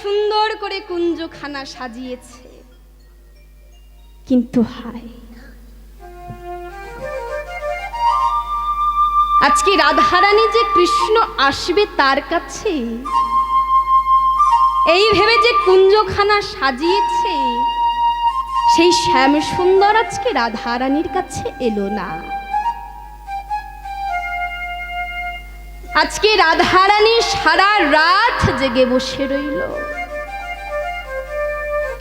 সুন্দর করে কুঞ্জখানা সাজিয়েছে, কিন্তু হায়, আজকে রাধারানী যে কৃষ্ণ আসবে তার কাছে, এই ভেবে যে কুঞ্জখানা সাজিয়েছে, সেই শ্যাম সুন্দর আজকে রাধারানীর কাছে এলো না। আজকে রাধারানী সারা রাত জেগে বসে রইল,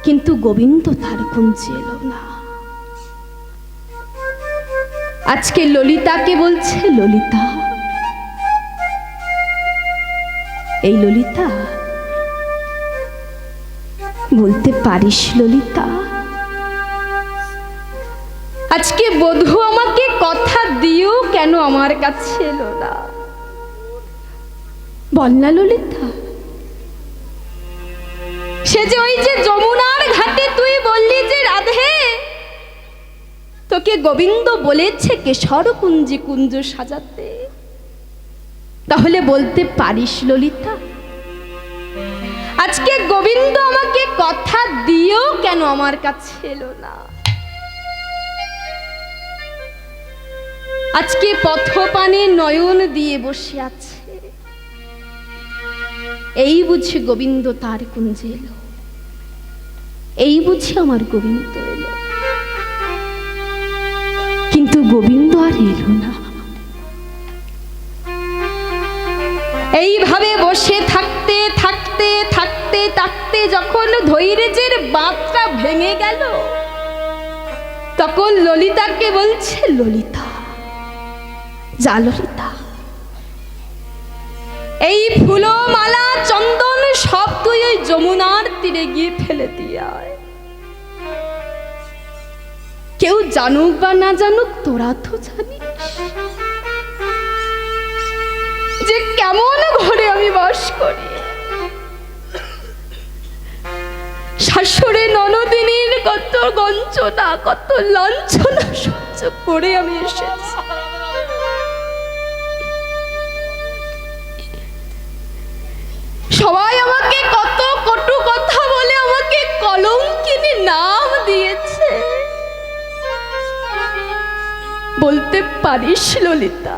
কিন্তু গোবিন্দ তার কুঞ্জে এলো না। আজকে ললিতাকে বলছে, ললিতা, এই ললিতা, বলতে পারিস ললিতা, আজকে বধূ আমাকে কথা দিও কেন আমার কাছে এলো না? বল না ললিতা। সে যে ওই যে যমুনার ঘাটে তুই বললি যে রাধে, তোকে গোবিন্দ বলেছে কেশর কুঞ্জে কুঞ্জ সাজাতে, তাহলে বলতে পারিস ললিতা, আজকে গোবিন্দ আমাকে কথা দিও কেন আমার কাছে এলো না? আজকে পথপানে নয়ন দিয়ে বসে আছে, এই বুঝি গোবিন্দ তার কুঞ্জে এলো, এই বুঝি আমার গোবিন্দ এলো, কিন্তু গোবিন্দ আর এলো না। এইভাবে বসে থাকতে থাকতে থাকতে থাকতে যখন ধৈর্যের বাঁধটা ভেঙে গেল, তখন ললিতাকে বলছে, ললিতা, যা ললিতা, এই ফুলমালা চন্দন সব তুই ওই যমুনার তীরে গিয়ে ফেলে দিয়ে আয়। কেউ জানুক বা না জানুক, তোরা তো জানিস যে কেমন ঘরে আমি বাস করি। শাশুড়ি ননদিনীর কত গঞ্জনা, কত লাঞ্ছনা সহ্য করে আমি এসেছি। সবাই আমাকে কত কটু কথা বলে আমাকে কলঙ্কিনী নাম দিয়েছে। বলতে পারিস ললিতা,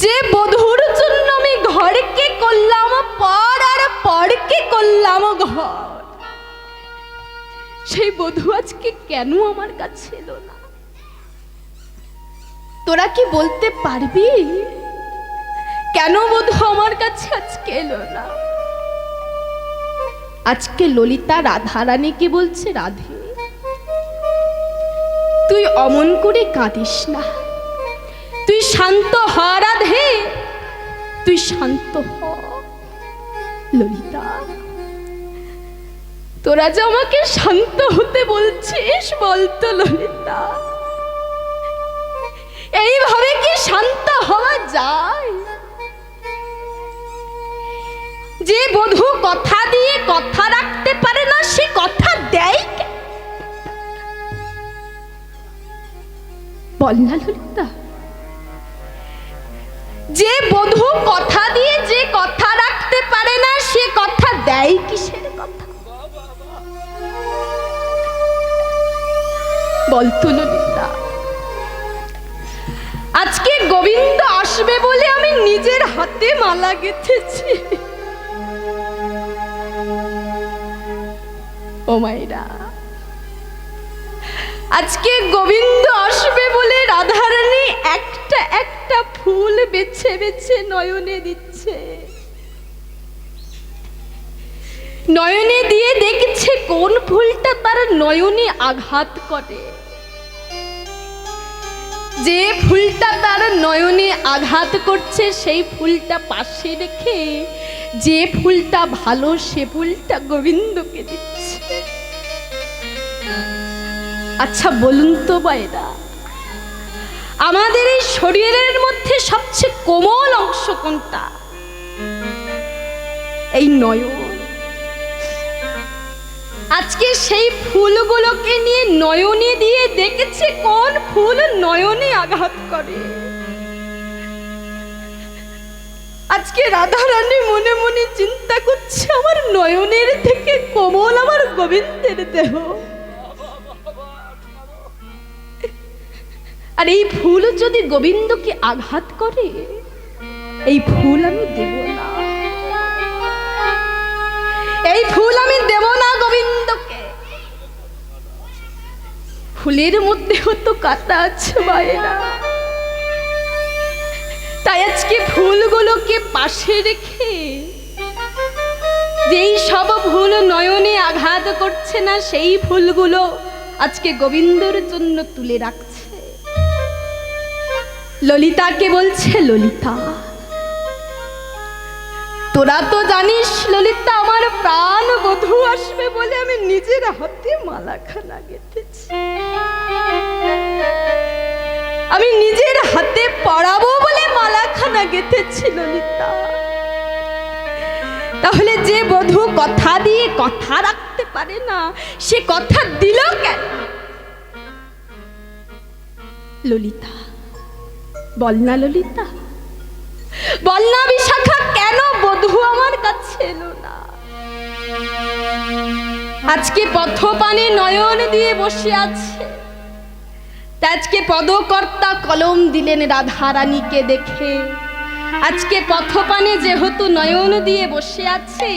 যে বধূর জন্য আমি ঘরকে করলাম পর আর পরকে করলাম ঘর, সেই বধূ আজকে কেন আমার কাছে এলো না? তোরা কি বলতে পারবি কেন বধূ আমার কাছে আজকে এলো না? আজকে ললিতা রাধারানীকে বলছে, রাধে, তুই অমন করে কাঁদিস না, তুই শান্ত হ রাধে, তুই শান্ত হ। ললিতা, তোরা যে আমাকে শান্ত হতে বলছিস, বলতো ললিতা, এইভাবে কি শান্ত হওয়া যায়? যে বধূ কথা দিয়ে কথা রাখতে পারে না, সে কথা দেয় বল না ললিতা? যে বধূ কথা দিয়ে যে কথা রাখতে পারে না, সে কথা দেয় কিসের কথা? বলতো ললিতা। আজকে গোবিন্দ আসবে বলে আমি নিজের হাতে মালা গেঁথেছি। ও মাইরা, আজকে গোবিন্দ আসবে বলে রাধারানী একটা একটা ফুল বেছে বেছে নয়নে দিচ্ছে, নয়নে দিয়ে দেখছে কোন ফুলটা তার নয়নে আঘাত করে। যে ফুলটা তার নয়নে আঘাত করছে সেই ফুলটা পাশে রেখে যে ফুলটা ভালো সে ফুলটা গোবিন্দকে দিচ্ছে। আচ্ছা বলুন তো বাইরা, আমাদের এই শরীরের মধ্যে সবচেয়ে কোমল অংশ কোনটা? এই নয়ন। আজকে সেই ফুলগুলোকে নিয়ে নয়নে দিয়ে দেখেছে কোন ফুল নয়নে আঘাত করে। আজকে রাধারানী মনে মনে চিন্তা করছে, আমার নয়নের থেকে কোমল আমার গোবিন্দের দেহ। আর এই ফুল যদি গোবিন্দকে আঘাত করে, এই ফুল আমি দেব না, এই ফুল আমি দেব না গোবিন্দকে। ফুলের মধ্যেও তো কাঁটা আছে মায়েরা, তাই আজকে ফুলগুলোকে পাশে রেখে যেই সব ফুল নয়নে আঘাত করছে না, সেই ফুলগুলো আজকে গোবিন্দর জন্য তুলে রাখছে। ললিতাকে বলছে, ললিতা তোরা তো জানিস ললিতা আমার প্রাণ বধূ আসবে বলে আমি নিজের হাতে মালাখানা গেঁথেছি, আমি নিজের হাতে পরাবো বলে মালাখানা গেঁথেছি ললিতা। তাহলে যে বধূ কথা দিয়ে কথা রাখতে পারে না, সে কথা দিল কেন? ললিতা বল না, ললিতা বল না বিশাখা, কেন বধূ আমার কাছে এলো না? আজকে পথপানে নয়ন দিয়ে বসে আছে, আজকে পদকর্তা কলম দিলেন রাধা রানীকে দেখে। আজকে পথপানে যেহেতু নয়ন দিয়ে বসে আছে,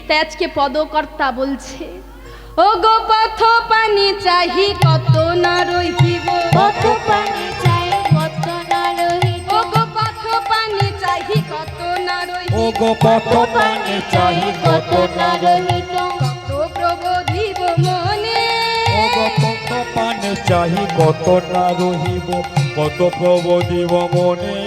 তাই আজকে পদকর্তা বলছে, ও গো পথপানে চাহি কত না রহিব, পথপানে চাই কত না রহিব, ও গো পথপানে চাহি কত না রহিব, ও গো পথপানে চাহি কত না রহিব, কত প্রবোধিব মনে, ও গো পথপানে চাহি কত না রহিব, কত প্রবোধিব মনে।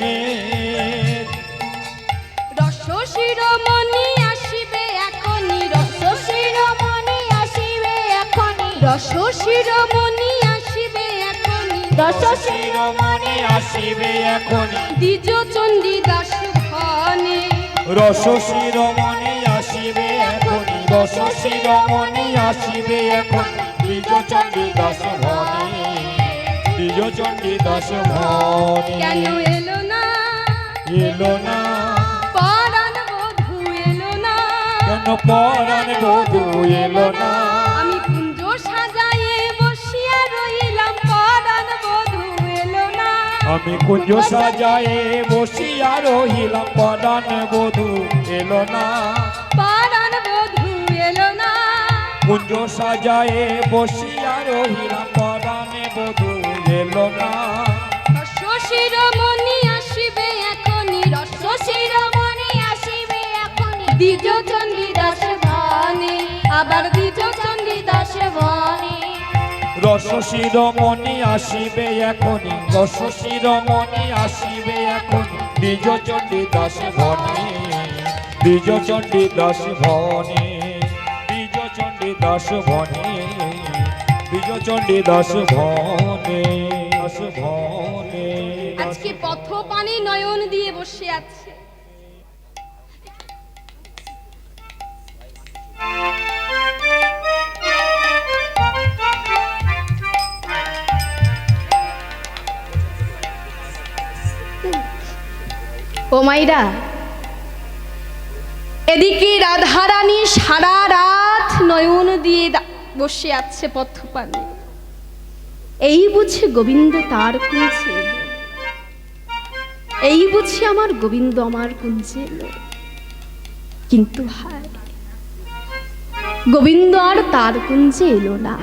রস শিরোমণি আসিবে এখনি, রস শিরোমণি আসিবে এখনি, রস শিরোমণি আসিবে এখনি, রস শিরোমণি আসিবে এখনি, দ্বিজ চণ্ডী দাস ভনে, রস শিরোমণি আসিবে এখনি, রস শিরোমণি আসিবে এখনি, দ্বিজ চণ্ডী দাস ভনে, দ্বিজ চণ্ডী দাস ভনে। কেন এলো না, এলো না পরাণ বধূ এলো না, কেন পরাণ বধূ এলো না? আমি কুঞ্জ সাজায়ে বসিয়া রইলাম, পরাণ বধূ এলো না, আমি কুঞ্জ সাজায়ে বসিয়া রহিলাম, পরাণ বধূ এলো না, পরাণ বধূ এলো না, কুঞ্জ সাজায়ে বসিয়া রহিলাম, পরাণ বধূ এলো না। রস শিরোমণি আসিবে এখনি, রস শিরোমণি আসিবে এখনি, দ্বিজ চণ্ডী দাস ভনে, আবার দ্বিজ চণ্ডী দাস ভনে, রস শিরোমণি আসিবে এখনি, রস শিরোমণি আসিবে এখনি, দ্বিজ চণ্ডী দাস ভনে, দ্বিজ চণ্ডী দাস ভনে, দ্বিজ চণ্ডী দাস ভনে, দ্বিজ চণ্ডী দাস ভনে, দাস ভনে। আজকে পথপানে নয়ন দিয়ে বসে আছে, ও মাইরা এদিকে রাধারানী সারা রাত নয়ন দিয়ে বসে আছে পথপানে, এই বুঝে গোবিন্দ তার কুঞ্জে এলো, এই বুঝে আমার গোবিন্দ আমার কুঞ্জে এলো। কিন্তু হায়, গোবিন্দ আর তার কুঞ্জে এলো না।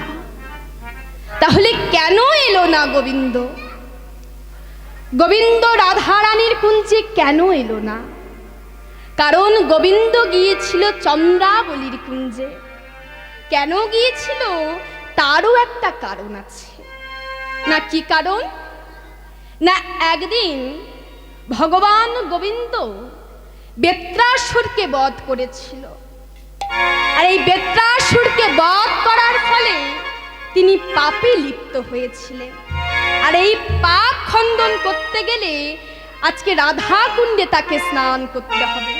তাহলে কেন এলো না গোবিন্দ? গোবিন্দ রাধারানীর কুঞ্জে কেন এলো না? কারণ গোবিন্দ গিয়েছিল চন্দ্রাবলীর কুঞ্জে। কেন গিয়েছিল তারও একটা কারণ আছে। না কি কারণ? না একদিন ভগবান গোবিন্দ বেত্রাসুরকে বধ করেছিল, আর এই বেত্রাসুরকে বধ করার ফলে তিনি পাপে লিপ্ত হয়েছিলেন। আর এই পাপ খণ্ডন করতে গেলে আজকে রাধা কুণ্ডে তাকে স্নান করতে হবে।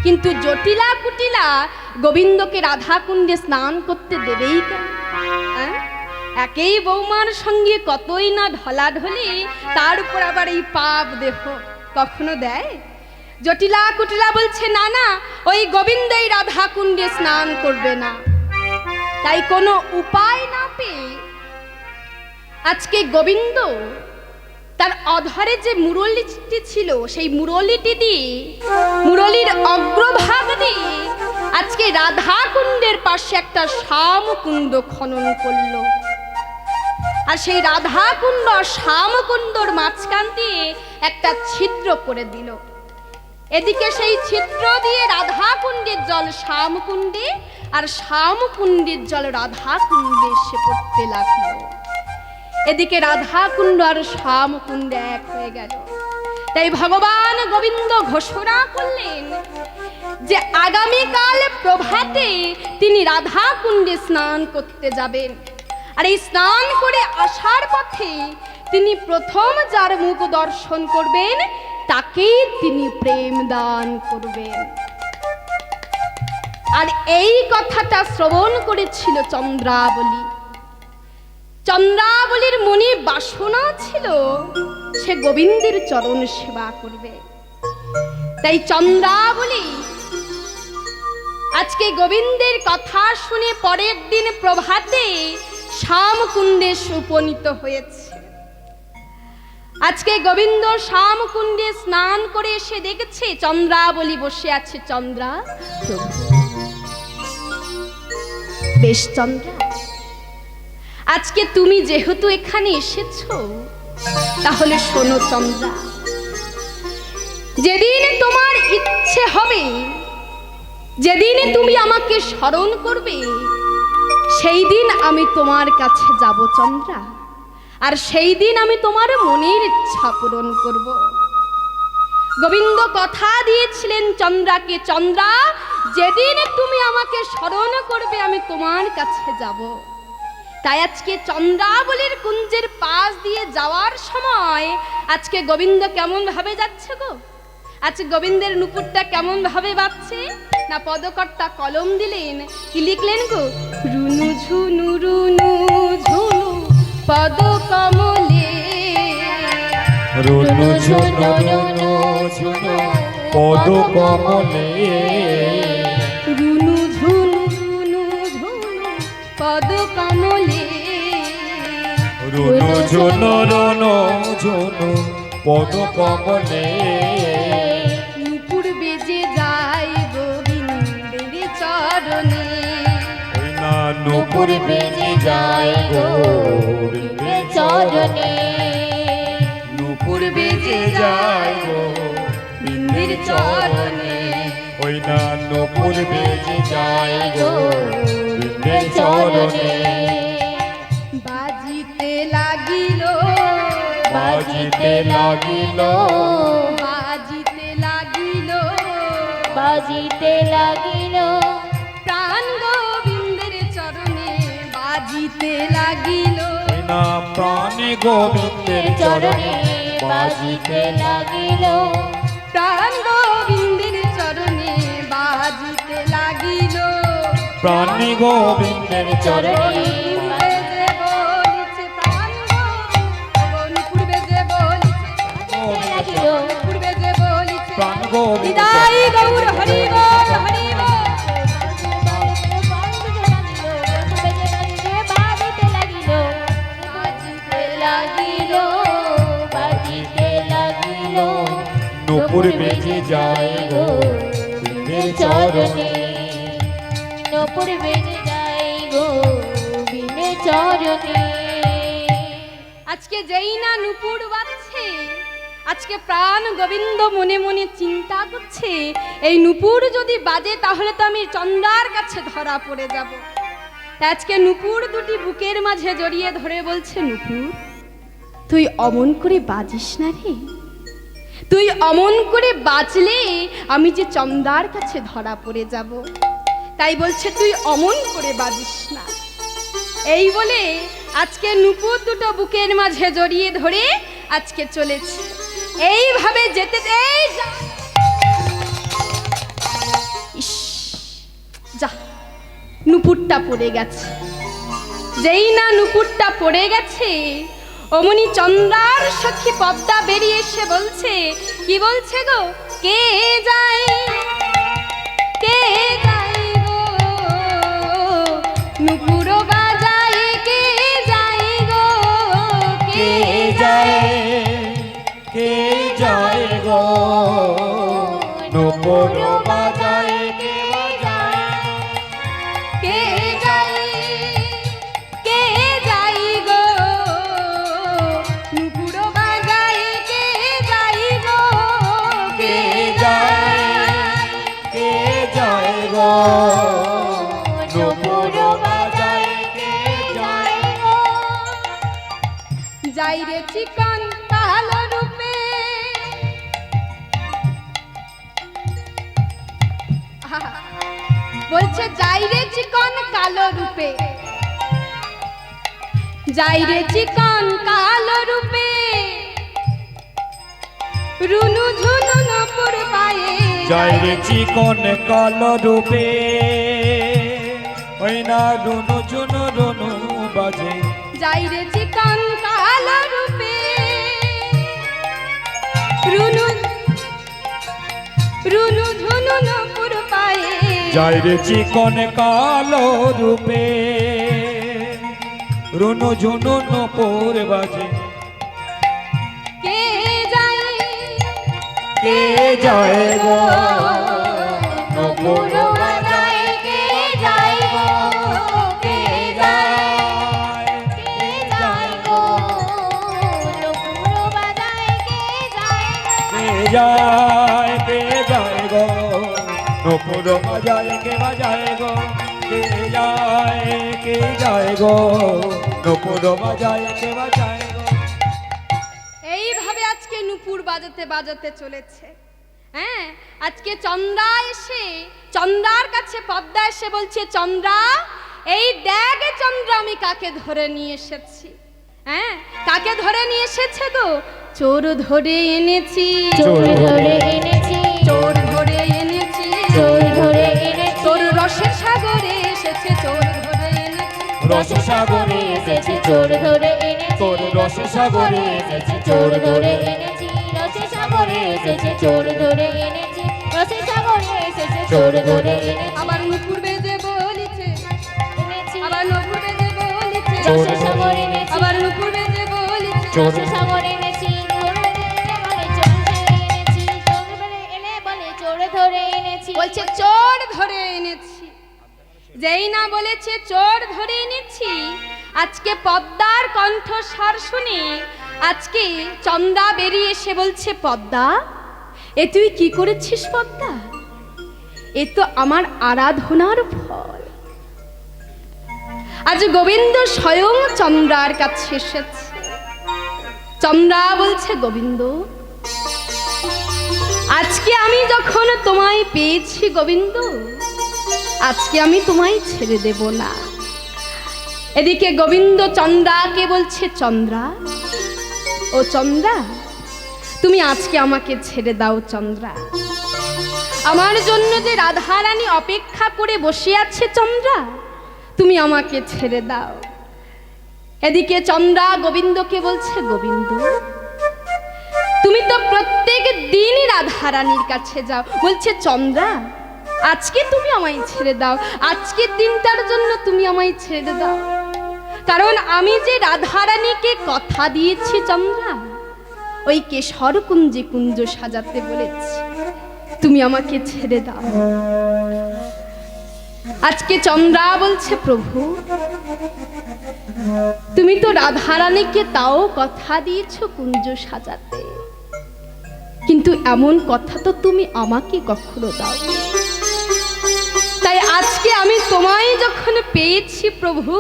কিন্তু জটিলা কুটিলা গোবিন্দকে রাধা কুণ্ডে স্নান করতে দেবেই কেন? একেই বৌমার সঙ্গে কতই না ঢলাঢলি, তার উপর আবার এই পাপ দেহ কখনো দেয়? জটিলা কুটিলা বলছে না না, ওই গোবিন্দই রাধা কুণ্ডে স্নান করবে না। তাই কোনো উপায় না পেয়ে আজকে গোবিন্দ তার অধরে যে মুরলিটি ছিল সেই মুরলিটি দিয়ে, মুরলির অগ্রভাগ দিয়ে আজকে রাধা কুণ্ডের পাশে একটা শ্যামকুণ্ড খনন করলো। আর সেই রাধা কুণ্ড শ্যামকুণ্ডর মাঝখান দিয়ে একটা ছিদ্র করে দিল। এদিকে সেই ছিদ্র দিয়ে রাধা কুণ্ডের জল শ্যামকুণ্ডে, আর শ্যামকুণ্ডের জল রাধা কুণ্ডে এসে পড়তে লাগলো। এদিকে রাধা কুণ্ড আর শ্যামকুণ্ড এক হয়ে গেল। তাই ভগবান গোবিন্দ ঘোষণা করলেন যে আগামীকাল প্রভাতে তিনি রাধা কুণ্ডে স্নান করতে যাবেন। আর এই স্নান করে আসার পথে তিনি প্রথম যার মুখ দর্শন করবেন তাকেই তিনি প্রেম দান করবেন। আর এই কথাটা শ্রবণ করেছিল চন্দ্রাবলী। চন্দ্রাবলীর মনে বাসনা ছিল সে গোবিন্দের চরণ সেবা করবে। তাই চন্দ্রাবলী আজকে গোবিন্দের কথা শুনে পরের দিন প্রভাতে শ্যামকুণ্ডে উপনীত হয়েছে। আজকে গোবিন্দ শ্যামকুণ্ডে স্নান করে এসে দেখছে চন্দ্রাবলী বসে আছে। চন্দ্রা প্রভু, বেশ চন্দ্রা, আজকে তুমি যেহেতু এখানে এসেছো তাহলে শোনো চন্দ্রা, যেদিন তোমার ইচ্ছে হবে, যেদিন তুমি আমাকে স্মরণ করবে, সেই দিন আমি তোমার কাছে যাব চন্দ্রা। আর সেই দিন আমি তোমার মনের ইচ্ছা পূরণ করব। গোবিন্দ কথা দিয়েছিলেন চন্দ্রাকে, চন্দ্রা যেদিন তুমি আমাকে স্মরণ করবে আমি তোমার কাছে যাব। তাই আজকে চন্দ্রাবলীর কুঞ্জের পাশ দিয়ে যাওয়ার সময় আজকে গোবিন্দ কেমন ভাবে যাচ্ছে গো? আজকে গোবিন্দের নুপুরটা কেমন ভাবে বাজছে না, পদকর্তা কলম দিলেন, কি লিখলেন গো? রুনু ঝুনু রুনু ঝুনু পদ কমলে, রুনু ঝুনু রুনু ঝুনু পদ কমলে, রুনু ঝুনু রুনু ঝুনু পদ কমলে, রুনু ঝুনু রুনু ঝুনু পদ কমলে, নুপুর বেজে যায় গোবিন্দের চরণে, ওই না নুপুর বেজে যায় গোবিন্দের চরণে, নুপুর বেজে যায় গোবিন্দের চরণে, ওই না নুপুর বেজে যায় গোবিন্দের চরণে, বাজিতে লাগিল, বাজিতে লাগিল, বাজিতে লাগিল, বাজিতে লাগিল, প্রাণ গোবিন্দের চরণে বাজিতে লাগিল, ওই না প্রাণে গোবিন্দের চরণে বাজিতে লাগিল, প্রাণ গোবিন্দের চরণে বাজিতে লাগিল, প্রাণী গোবিন্দের চরণে পূর্বে যে বলিছে প্রাণ গোবিন্দ, পূর্বে যে বলিছে, লাগিল, পূর্বে যে বলিছে প্রাণ গোবিন্দ বিদায় গৌর হরি বল, হরি বল। বাজিতে লাগিল, বাজিতে লাগিল, বাজিতে লাগিল, নুপুর বেজে যায় গোবিন্দের চরণে, নুপুর বেজে যায় গোবিন্দের চরণে। আজকে যেই না নুপুর বাজছে, আজকে প্রাণ গোবিন্দ মনে মনে চিন্তা করছে এই নুপুর যদি বাজে তাহলে তো আমি চন্দ্রার কাছে ধরা পড়ে যাব। তাই আজকে নুপুর দুটি বুকের মাঝে জড়িয়ে ধরে বলছে, নুপুর তুই অমন করে বাজিস না রে, তুই অমন করে বাজলে আমি যে চন্দ্রার কাছে ধরা পড়ে যাব। তাই বলছে তুই অমন করে বাজিস না। এই বলে আজকে নুপুর দুটো বুকের মাঝে জড়িয়ে ধরে আজকে চলেছে। এইভাবে যেতে ইস, যা নুপুরটা পড়ে গেছে। যেই না নুপুরটা পড়ে গেছে অমনি চন্দ্রার সখী পদ্মা বেরিয়ে এসে বলছে, কি বলছে গো? কে যায় কে যায় গো নুপুর বাজায় কে যায় গো কে যায় কে যায় গো নূপুর বাজায় কে বাজায় কে যায় কে যায় গো নুপুর বাজায় কে যায় গো কে যায় কে যায় গো নূপুর বাজায় কে যায় গো যাই রে চিকন কালো রূপে আহা, বলছে যাই রে চিকন কালো রূপে যাই রে চিকন কালো রূপে রুনু ঝুনু নপুর পায়ে যায় রে চিকন কালো রূপে ওই না রুনু ঝুনু রুনু বাজে যাই রে চিকন কালো রূপে রুনু রুনু ঝুনু নপুর পায়ে যায় রে চিকন কালো রূপে রুনু ঝুনু নপুর বাজে কে যায় কে যায় গো নপুর বাজায় কে যায় গো কে যায় কে যায় গো নুপুর বাজায় কে যায় কে যায় কে যায় গো নপুর বাজায় কে বাজায় গো কে যায় গো নপুর বাজায় কে বাজায় গো এইভাবে আজকে নুপুর বাজাতে বাজাতে চলেছে। হ্যাঁ, আজকে চন্দ্রা এসে চন্দ্রার কাছে পদ্মা এসে বলছে, চন্দ্রা এই দেখ চন্দ্রা আমি কাকে ধরে নিয়ে এসেছি। হ্যাঁ, কাকে ধরে নিয়ে এসেছে গো? চোর ধরে এনেছি, চোর ধরে এনেছি চোর ধরে এনেছি, চোর ধরে এনেছি তোর রসের সাগরে এসেছে, চোর ধরে এনেছি। রস সাগরে এসেছি চোর ধরে এনেছি তোর রস সাগরে এসেছি চোর ধরে এনেছি রসে সাগরে এসেছি চোর ধরে এনেছি রসে সাগরে এসেছি চোর ধরে এনেছি আবার নুপুর বেজে বলিছে, এনেছি আবার নুপুর বেজে বলিছে, রসে সাগরে এনেছি আবার নুপুর বেজে বলিছে। চোর রসে সাগরে এনেছি চোর বলে চোর ধরে এনেছি চোর বলে এলে বলে চোর ধরে এনেছি বলছে চোর ধরে এনেছি। যেই না বলেছে চোর ধরে এনেছি, আজকে পদ্মার কণ্ঠস্বর শুনে আজকে চন্দ্রা বেরিয়ে এসে বলছে, পদ্মা এ তুই কি করেছিস পদ্মা? এ তো আমার আরাধনার ফল। আজ গোবিন্দ স্বয়ং চন্দ্রার কাছে এসেছে। চন্দ্রা বলছে, গোবিন্দ আজকে আমি যখন তোমায় পেয়েছি গোবিন্দ, আজকে আমি তোমায় ছেড়ে দেব না। এদিকে গোবিন্দ চন্দ্রাকে বলছে, চন্দ্রা ও চন্দ্রা তুমি আজকে আমাকে ছেড়ে দাও। চন্দ্রা আমার জন্য যে রাধারানী অপেক্ষা করে বসে আছে, চন্দ্রা তুমি আমাকে ছেড়ে দাও। এদিকে চন্দ্রা গোবিন্দকে বলছে, গোবিন্দ তুমি তো প্রত্যেক দিনই রাধারানীর কাছে যাও। বলছে, চন্দ্রা আজকে তুমি আমায় ছেড়ে দাও, আজকের দিনটার জন্য তুমি আমায় ছেড়ে দাও, কারণ আমি যে রাধারানীকে কথা দিয়েছি চন্দ্রা, ওই কেশর কুঞ্জে কুঞ্জ সাজাতে বলেছি, তুমি আমাকে ছেড়ে দাও। আজকে চন্দ্রা বলছে, প্রভু তুমি তো রাধারানীকে তাও কথা দিয়েছো কুঞ্জ সাজাতে, কিন্তু এমন কথা তো তুমি আমাকে কখনো দাও। তাই আজকে আমি তোমায় যখন পেয়েছি প্রভু,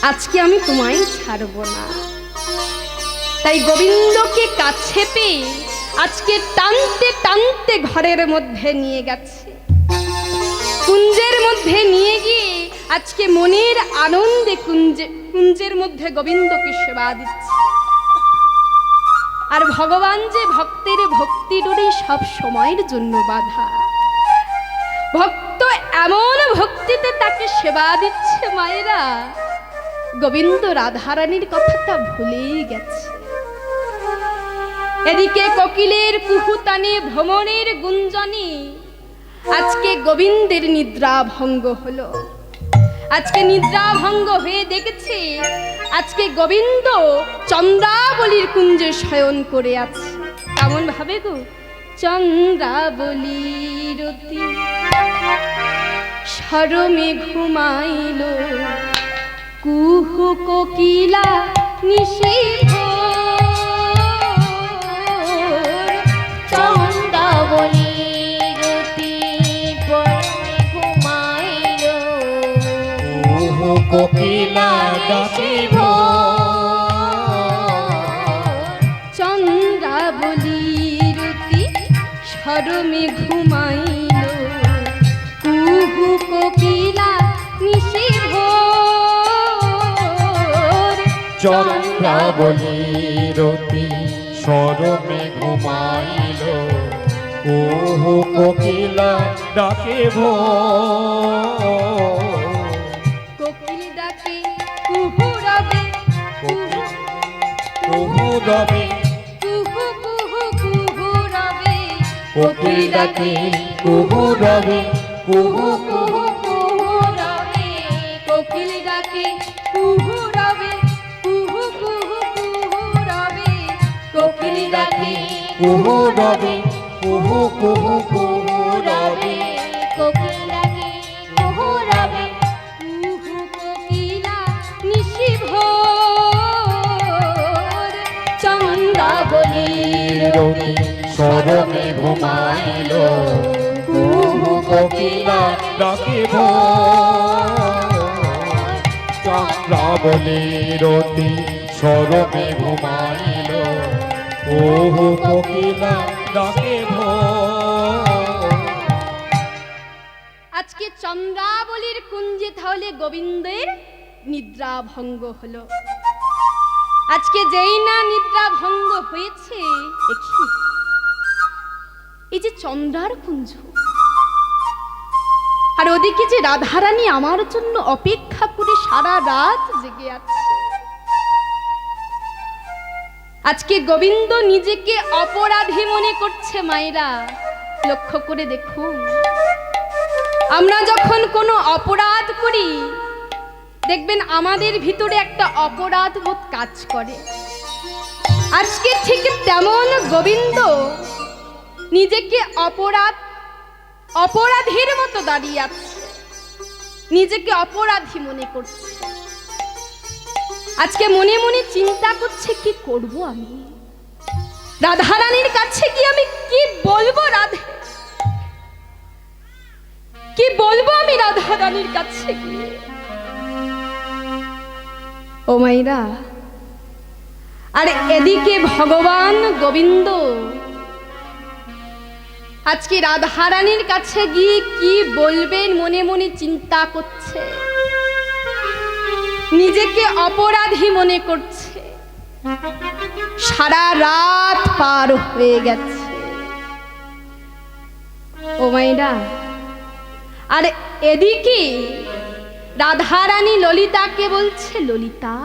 আজকে আমি তোমায় ছাড়ব না। তাই গোবিন্দকে কাছে পেয়ে আজকে টানতে টানতে ঘরের মধ্যে নিয়ে গেছে, কুঞ্জের মধ্যে নিয়ে গিয়ে আজকে মনের আনন্দে কুঞ্জের মধ্যে গোবিন্দকে সেবা দিচ্ছে। আর ভগবান যে ভক্তের ভক্তি ডোরে সব সময়ের জন্য বাধা, ভক্ত এমন ভক্তিতে তাকে সেবা দিচ্ছে মায়েরা, গোবিন্দ রাধারানীর কথাটা ভুলেই গেছে। এদিকে কোকিলের কুহুতানে ভ্রমণের গুঞ্জনে আজকে গোবিন্দের নিদ্রা ভঙ্গ হলো। আজকে নিদ্রা ভঙ্গ হয়ে দেখেছে আজকে গোবিন্দ চন্দ্রাবলীর কুঞ্জে শয়ন করে আছে। কেমন ভাবে গো? চন্দ্রাবলীর অতি শরমে ঘুমাইল, কুহু কোকিলা নিশিভ চন্দ্রাবলীর অতি পরমে ঘুমাইল, কুহু কোকিলা ডাকিব, চন্দ্রাবলীর অতি শরমে ঘুমাইল, কুহু কোকিলা নিশিভ চন্দ্রাবলীর অতি শরমে ঘুমাইল, কুহু কোকিলা ডাকে কোকিল ডাকে কুহু রবে, কুহু রবে, কুহু কুহু কুহু রবে, কোকিল ডাকে কুহু রবে, কুহু কুহু কুহু রবে, কোকিল ডাকে কুহু রবে, কুহু কুহু কুহু রবে, কোকিল ডাকে কুহু রবে, কুহু কুহু কুহু রবে, কোকিল ডাকে কুহু রবে, কুহু কোকিলা নিশিভোর চন্দ্রাবলীর রবি শরমে ঘুমাইল, কুহু কোকিলা ডাকিব, চন্দ্রাবলীর অতি শরমে ঘুমাইল, কুহু কোকিলা ডাকিব। আজকে চন্দ্রাবলীর কুঞ্জে তাহলে গোবিন্দের নিদ্রা ভঙ্গ হলো। আজকে যেই না নিদ্রা ভঙ্গ হয়েছে, দেখি এই যে চন্দ্রার কুঞ্জ, আর ওদিকে যে রাধারানী আমার জন্য অপেক্ষা করে সারা রাত জেগে আছে। আজকে গোবিন্দ নিজেকে অপরাধী মনে করছে। মায়েরা লক্ষ্য করে দেখুন, আমরা যখন কোনো অপরাধ করি দেখবেন আমাদের ভিতরে একটা অপরাধ বোধ কাজ করে। আজকে ঠিক তেমন গোবিন্দ নিজেকে অপরাধীর মতো দাঁড়িয়ে আছে, নিজেকে অপরাধী মনে করছে। আজকে মনে মনে চিন্তা করছে কি করব আমি, রাধারানীর কাছে কি আমি কি বলবো, রাধে কি বলবো আমি রাধারানীর কাছে গিয়ে। ও মাইরা, আর এদিকে ভগবান গোবিন্দ আজকে রাধারানীর কাছে গিয়ে কি বলবেন মনে মনে চিন্তা করছে, নিজেকে অপরাধী মনে করছে। সারা রাত পার হয়ে গেছে। ও মাইরা, আর এদিকে রাধারানী ললিতাকে বলছে, ললিতা,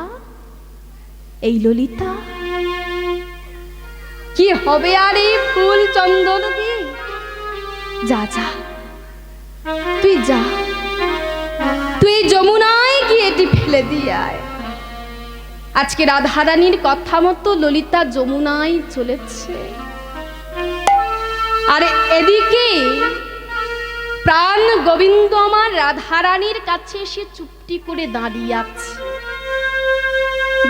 এই ললিতা কি হবে আর এই ফুল চন্দন দিয়ে, যা যা তুই যা, তুই যমুনায় গিয়ে এটি ফেলে দিয়ে আয়। আজকে রাধারানীর কথা মতো ললিতা যমুনায় চলেছে। আর এদিকে প্রাণ গোবিন্দ আমার রাধারানীর কাছে এসে চুপটি করে দাঁড়িয়ে আছে,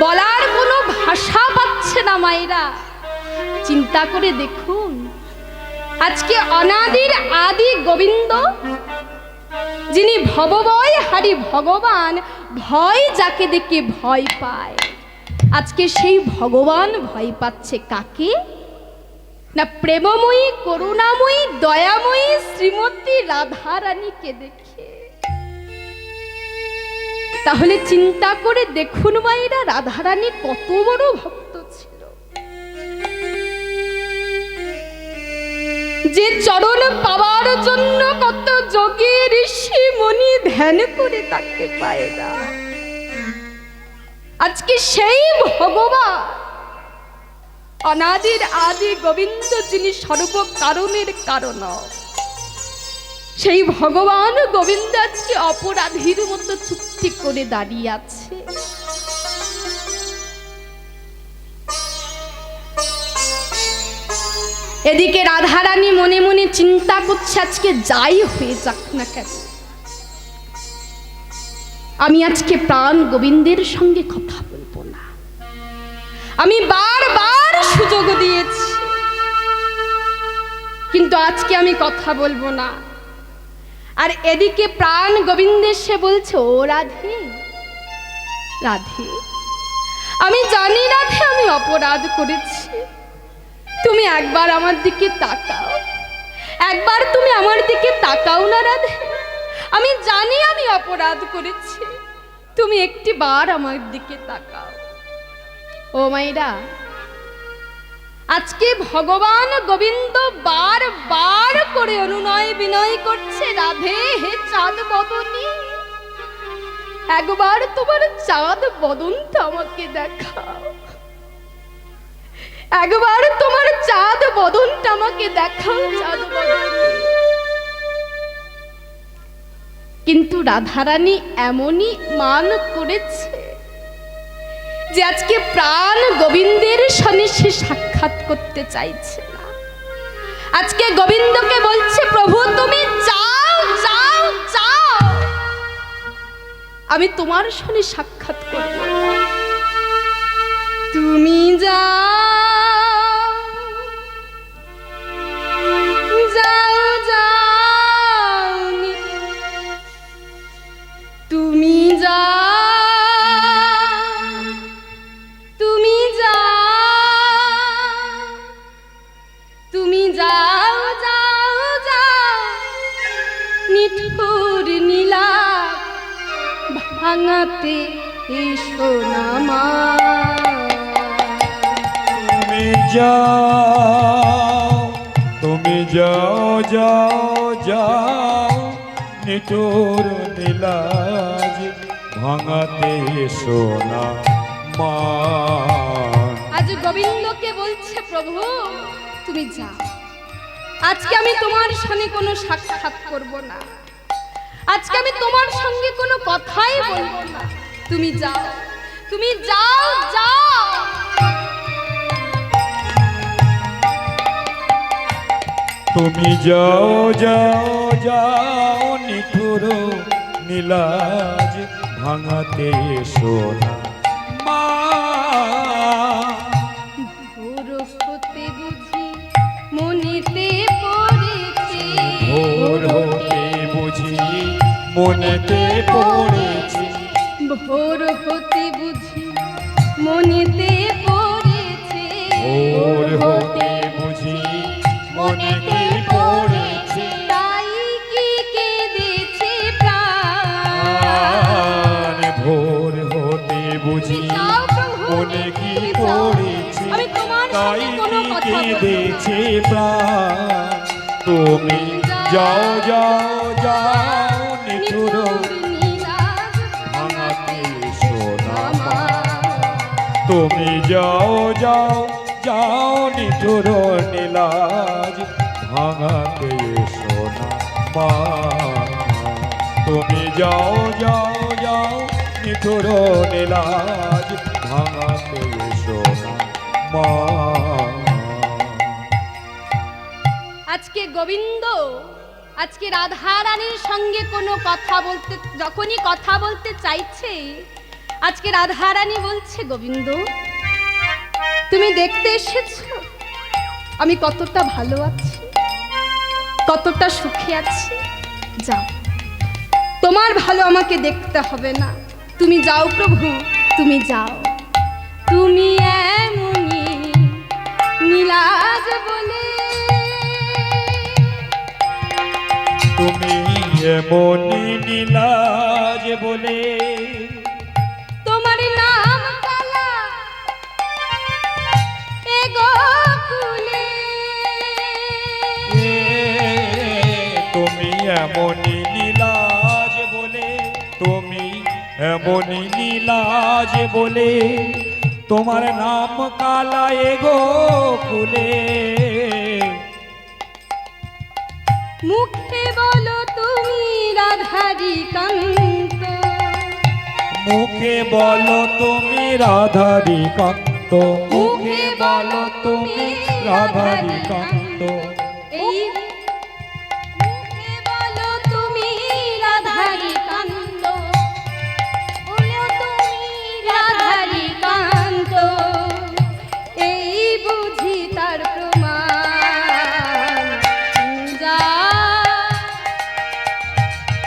বলার কোনো ভাষা পাচ্ছে না। মায়েরা চিন্তা করে দেখুন, আজকে অনাদির আদি গোবিন্দ, যিনি ভবভয় হারি ভগবান, ভয় যাকে দেখে ভয় পায়, আজকে সেই ভগবান ভয় পাচ্ছে কাকে না? প্রেমময়ী, করুণাময়ী, দয়াময়ী শ্রীমতী রাধারানীকে দেখে। তাহলে চিন্তা করে দেখুন মায়েরা, রাধারানী কত বড় ভক্ত ছিল, যে চরণ পাওয়ার জন্য কত যোগী ঋষি মুনি ধ্যান করে তাকে পায় না। আজকে সেই ভগবান অনাদির আদি গোবিন্দ যিনি সর্ব কারণের কারণ, সেই ভগবান গোবিন্দ আজকে অপরাধীর মতো চুক্তি করে দাঁড়িয়ে আছে। এদিকে রাধারানী মনে মনে চিন্তা করছে, আজকে যাই হয়ে যাক না কেন, আমি আজকে প্রাণ গোবিন্দের সঙ্গে কথা বলবো না। আমি বারবার সুযোগ দিয়েছি, কিন্তু আজকে আমি কথা বলবো না। আর এদিকে প্রাণ গোবিন্দের সে বলছে, ও রাধে, রাধে, আমি জানি রাধে আমি অপরাধ করেছি, তুমি একবার আমার দিকে তাকাও, একবার তুমি আমার দিকে তাকাও না রাধে। আমি জানি আমি অপরাধ করেছি, তুমি একটি বার আমার দিকে তাকাও। ও মাইরা, আজকে ভগবান গোবিন্দ বারবার করে অনুনয় বিনয় করছে, রাধে হে চাঁদ বদনী, একবার তোমার চাঁদ বদনটা আমাকে দেখাও, একবার তোমার চাঁদ বদনটা আমাকে দেখাও চাঁদ বদনী। কিন্তু রাধারানী এমনই মান করেছে যে আজকে প্রাণ গোবিন্দের সঙ্গে সে সাক্ষাৎ করতে চাইছে না। আজকে গোবিন্দকে বলছে, প্রভু তুমি যাও যাও যাও, আমি তোমার সঙ্গে সাক্ষাৎ করব না। তুমি যাও যাও যাও, তুমি যাও তুমি যাও, তুমি যাও যাও যাও, নিঠুর নীলা ভাঙাতে এসো না মা। তুমি যাও, তুমি যাও যাও যাও, নিঠুর নীলাজ ভাঙাতে সোনা মান। আজ গোবিন্দকে বলছে, প্রভু তুমি যাও, আজকে আমি তোমার সঙ্গে কোনো সাক্ষাৎ করব না, আজকে আমি তোমার সঙ্গে কোনো কথাই বলবো না, তুমি যাও, তুমি যাও যাও। তুমি যাও যাও যাও, নিঠুর নীলাজ ভাঙাতে সোনা মা। ভোর হতে বুঝি মনেতে পড়েছে, ভোর হতে বুঝি মনেতে পড়েছে, ভোর হতে বুঝি মনেতে পড়েছে, ভোর হতে বুঝি মনেতে পড়েছে, তাই কি কেঁদেছে প্রাণ। ভোর হতে বুঝি মনে কি পড়েছে, আমি তোমার তাই সঙ্গে কোনো কি কথা বলবো না। কেঁদেছে প্রাণ। তুমি যাও যাও যাও, নিঠুর নীলাজ ভাঙাতে সোনা মা। তুমি যাও যাও যাও, নিঠুর নীলাজ ভাঙাতে সোনা মা। তুমি যাও যাও যাও, নিঠুর নীলাজ ভাঙাতে সোনা মা। আজকে গোবিন্দ আজকে রাধা রানীর সঙ্গে কোনো কথা বলতে, যখনই কথা বলতে চাইছে, আজকে রাধা রানী বলছে, গোবিন্দ তুমি দেখতে এসেছো আমি কতটা ভালো আছি, কতটা সুখে আছি, যাও, তোমার ভালো আমাকে দেখতে হবে না, তুমি যাও প্রভু, তুমি যাও। তুমি এমনি নীলাজ বলে, তুমি এমনি নীলাজ বলে, তোমার নাম কালা এ গোকুলে, তুমি এমনি নীলাজ বলে, তুমি এমনি নীলাজ বলে, তোমার নাম কালায় গো ফুলে, মুখে বলো তুমি রাধারি কান্ত, মুখে বলো তুমি রাধারি কান্ত, মুখে বলো তুমি রাধারি কান্ত। এই মুখে বলো তুমি রাধারি কান্ত, বলো তুমি রাধারি কান্ত, এই বুঝি তার প্রমাণ যা।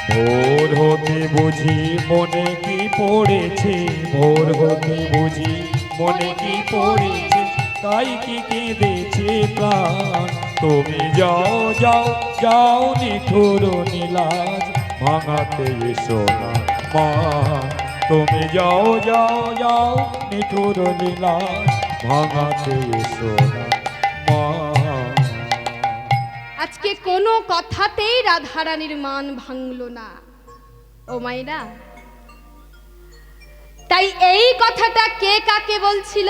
ভোর হতে বুঝি মনে কি পড়েছে, ভোর হতে বুঝি মনে কি পড়েছে, তাই কি কেঁদেছে প্রাণ। তুমি যাও যাও যাও নিঠুর নীলাজ ভাঙাতে এসো না মা, তুমি যাও যাও যাও নিঠুর নীলাজ ভাঙাতে এসো না মা। আজকে কোনো কথাতেই রাধারানীর মান ভাঙলো না ও মাইরা। তাই এই কথাটা কে কাকে বলছিল?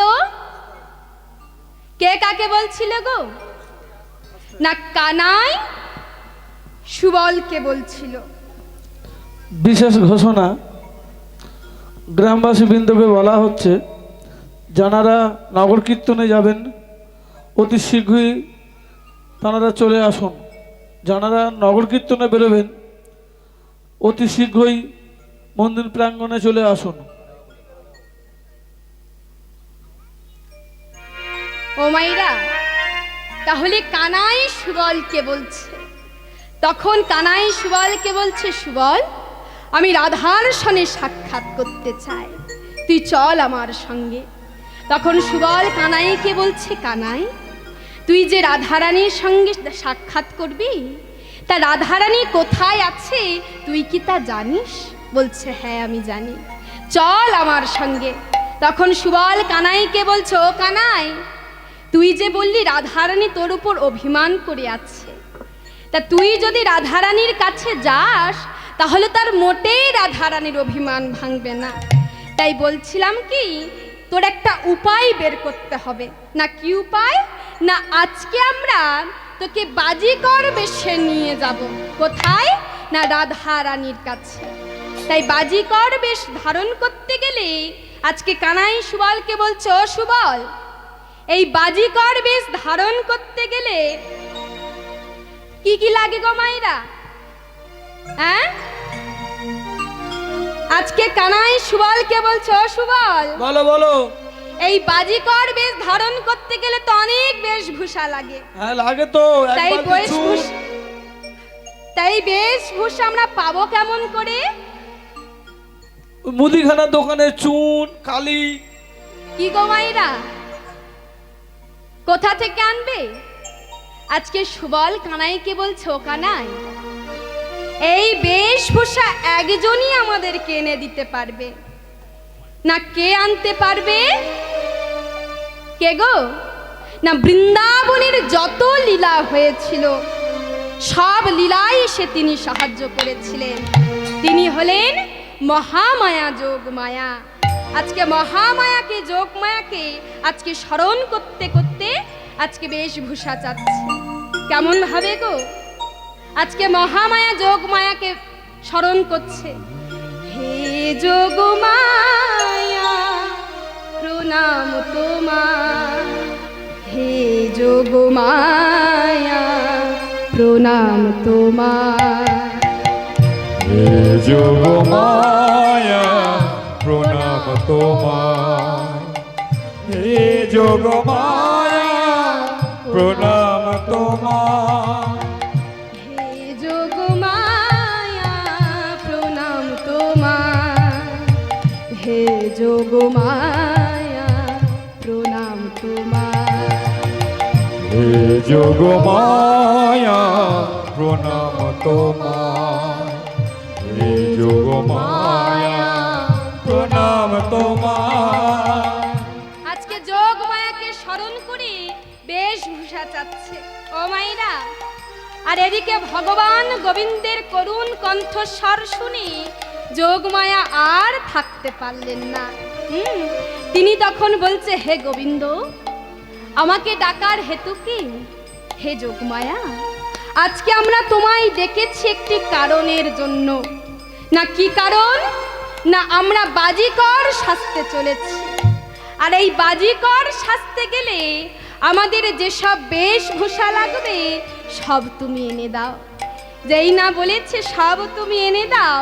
কে কাকে বলছিল গো? না কানাই সুবলকে বলছিল। বিশেষ ঘোষণা গ্রামবাসী বৃন্দকে বলা হচ্ছে, যারা নগর কীর্তনে যাবেন অতি শীঘ্রই তাঁরা চলে আসুন। যারা নগর কীর্তনে বেরোবেন অতি শীঘ্রই মন্দির প্রাঙ্গণে চলে আসুন। ও মাইরা, তাহলে কানাই সুবলকে বলছে। তখন কানাই সুবলকে বলছে, সুবল আমি রাধার সনে সাক্ষাৎ করতে চাই, তুই চল আমার সঙ্গে। তখন সুবল কানাইকে বলছে, কানাই তুই যে রাধারানীর সঙ্গে সাক্ষাৎ করবি, তা রাধারানী কোথায় আছে তুই কি তা জানিস? বলছে, হ্যাঁ আমি জানি, চল আমার সঙ্গে। তখন সুবল কানাইকে বলছে, ও কানাই তুই যে বললি রাধারানী তোর উপর অভিমান করে আছে, তা তুই যদি রাধারানীর কাছে যাস তাহলে তার মোটেই রাধারানীর অভিমান ভাঙবে না। তাই বলছিলাম কি, তোর একটা উপায় বের করতে হবে। না কি উপায়? না আজকে আমরা তোকে বাজিকর বেশে নিয়ে যাব। কোথায়? না রাধারানীর কাছে। তাই বাজিকর বেশ ধারণ করতে গেলে আজকে কানাই সুবলকে বলছে, ও সুবল এই বাজিকর বেশ ধারণ করতে গেলে কি কি লাগে গো মাইরা? হ্যাঁ, আজকে কানাই সুবলকে বলছে, ও সুবল বলো বলো। এই বাজিকর বেশ ধারণ করতে গেলে তো অনেক বেশভূষা লাগে। হ্যাঁ লাগে তো। তাই তাই বেশভূষা আমরা পাবো কেমন করে? মুদিখানার দোকানে চুন কালি। কি গো মাইরা, কোথা থেকে আনবে? আজকে সুবল কানাইকে বলছে, ও কানাই এই বেশভূষা একজনই আমাদেরকে এনে দিতে পারবে। না কে আনতে পারবে? কে গো? না বৃন্দাবনের যত লীলা হয়েছিল সব লীলাই সে তিনি সাহায্য করেছিলেন। তিনি হলেন মহামায়া যোগমায়া। আজকে মহামায়াকে যোগমায়াকে আজকে স্মরণ করতে করতে আজকে বেশভূষা চাচ্ছে। কেমন ভাবে গো? আজকে মহামায়া যোগমায়াকে স্মরণ করছে। হে যোগমায়া প্রণাম তোমার, হে যোগমায়া প্রণাম তোমার, হে যোগমায়া প্রণাম তোমার, হে যোগমায়া প্রণাম তোমার, হে যোগমায়া প্রণাম তোমার, হে যোগমায়া প্রণাম তোমার, হে যোগমায়া প্রণাম তোমার, হে যোগমায়া প্রণাম তোমার। আজকে যোগমায়াকে স্মরণ করে বেশভূষা চাচ্ছে ও মাইরা। আর এদিকে ভগবান গোবিন্দের করুণ কণ্ঠস্বর শুনে যোগমায়া আর থাকতে পারলেন না। তিনি তখন বলছে, হে গোবিন্দ, আমাকে ডাকার হেতু কি? হে যোগমায়া, আজকে আমরা তোমায় ডেকেছি একটি কারণের জন্য। না কি কারণ? না আমরা বাজিকর সাজতে চলেছি। আর এই বাজিকর সাজতে গেলে আমাদের যেসব বেশভূষা লাগবে সব তুমি এনে দাও। যেই না বলেছে সব তুমি এনে দাও,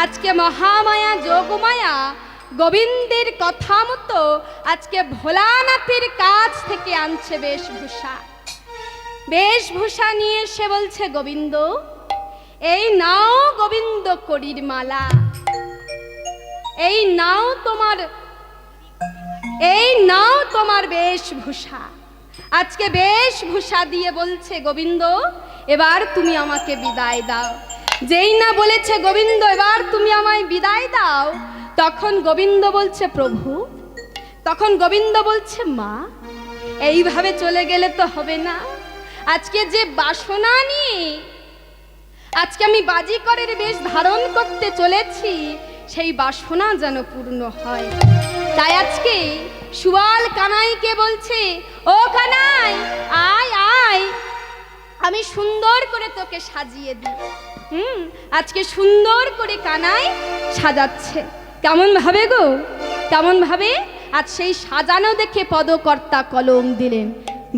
আজকে মহামায়া যোগমায়া গোবিন্দের কথা মতো আজকে ভোলানাথের কাছ থেকে আনছে বেশভূষা। বেশভূষা নিয়ে সে বলছে, গোবিন্দ, এই নাও গোবিন্দ করির মালা, এই নাও তোমার বেশভূষা। আজকে বেশভূষা দিয়ে বলছে, গোবিন্দ, এবার তুমি আমাকে বিদায় দাও। যেই না বলেছে গোবিন্দ এবার তুমি আমায় বিদায় দাও, তখন গোবিন্দ বলছে, প্রভু, তখন গোবিন্দ বলছে, মা, এইভাবে চলে গেলে তো হবে না। আজকে যে বাসনা নিয়ে আজকে আমি বাজিকরের বেশ ধারণ করতে চলেছি, সেই বাসনা যেন পূর্ণ হয়। তাই আজকে সুয়াল কানাইকে বলছে, ও কানাই, আয় আয়, আমি সুন্দর করে তোকে সাজিয়ে দিই। আজকে সুন্দর করে কানাই সাজাচ্ছে। কেমন ভাবে গো, কেমন ভাবে? আজ সেই সাজানো দেখে পদকর্তা কলম দিলেন,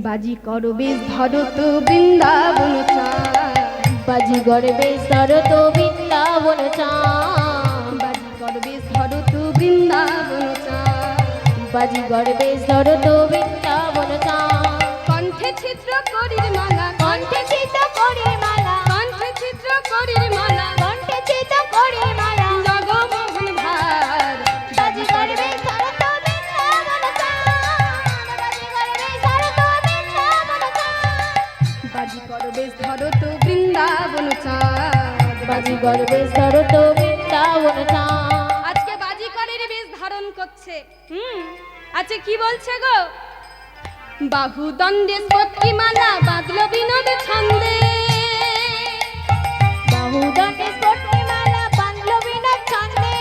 বাজিকর বেশ ধরো তো বৃন্দাবন চায়, বাজিগর বেশ ধরো তো বৃন্দাবন চাঁদ, বাজিকর বেশ ধরো তো বৃন্দাবন চায়, বাজিগর বেশ ধরো তো বৃন্দাবন চাঁদ। কণ্ঠে ছিদ্র করির মালা, কণ্ঠে চিত করির মালা, কণ্ঠে ছিদ্র করির মালা, কণ্ঠে চিত করির মালা, জগমোহন ভার, বাজিগর বেশ ধরো তো বৃন্দাবন চাঁদ, বাজিগর বেশ ধরো তো বৃন্দাবন চাঁদ, বাজিকর বেশ ধরো তো বৃন্দাবন চাঁদ, বাজিগর বেশ ধরো তো বৃন্দাবন চাঁদ। আজকে বাজিকরের বেশ ধারণ করছে। আচ্ছা কি বলছে গো? বাহু দণ্ডে স্ফটিক মালা বাঁধলো বিনোদ ছন্দে, বাহুদণ্ডে স্ফটিক মালা বাঁধলো বিনোদ ছন্দে,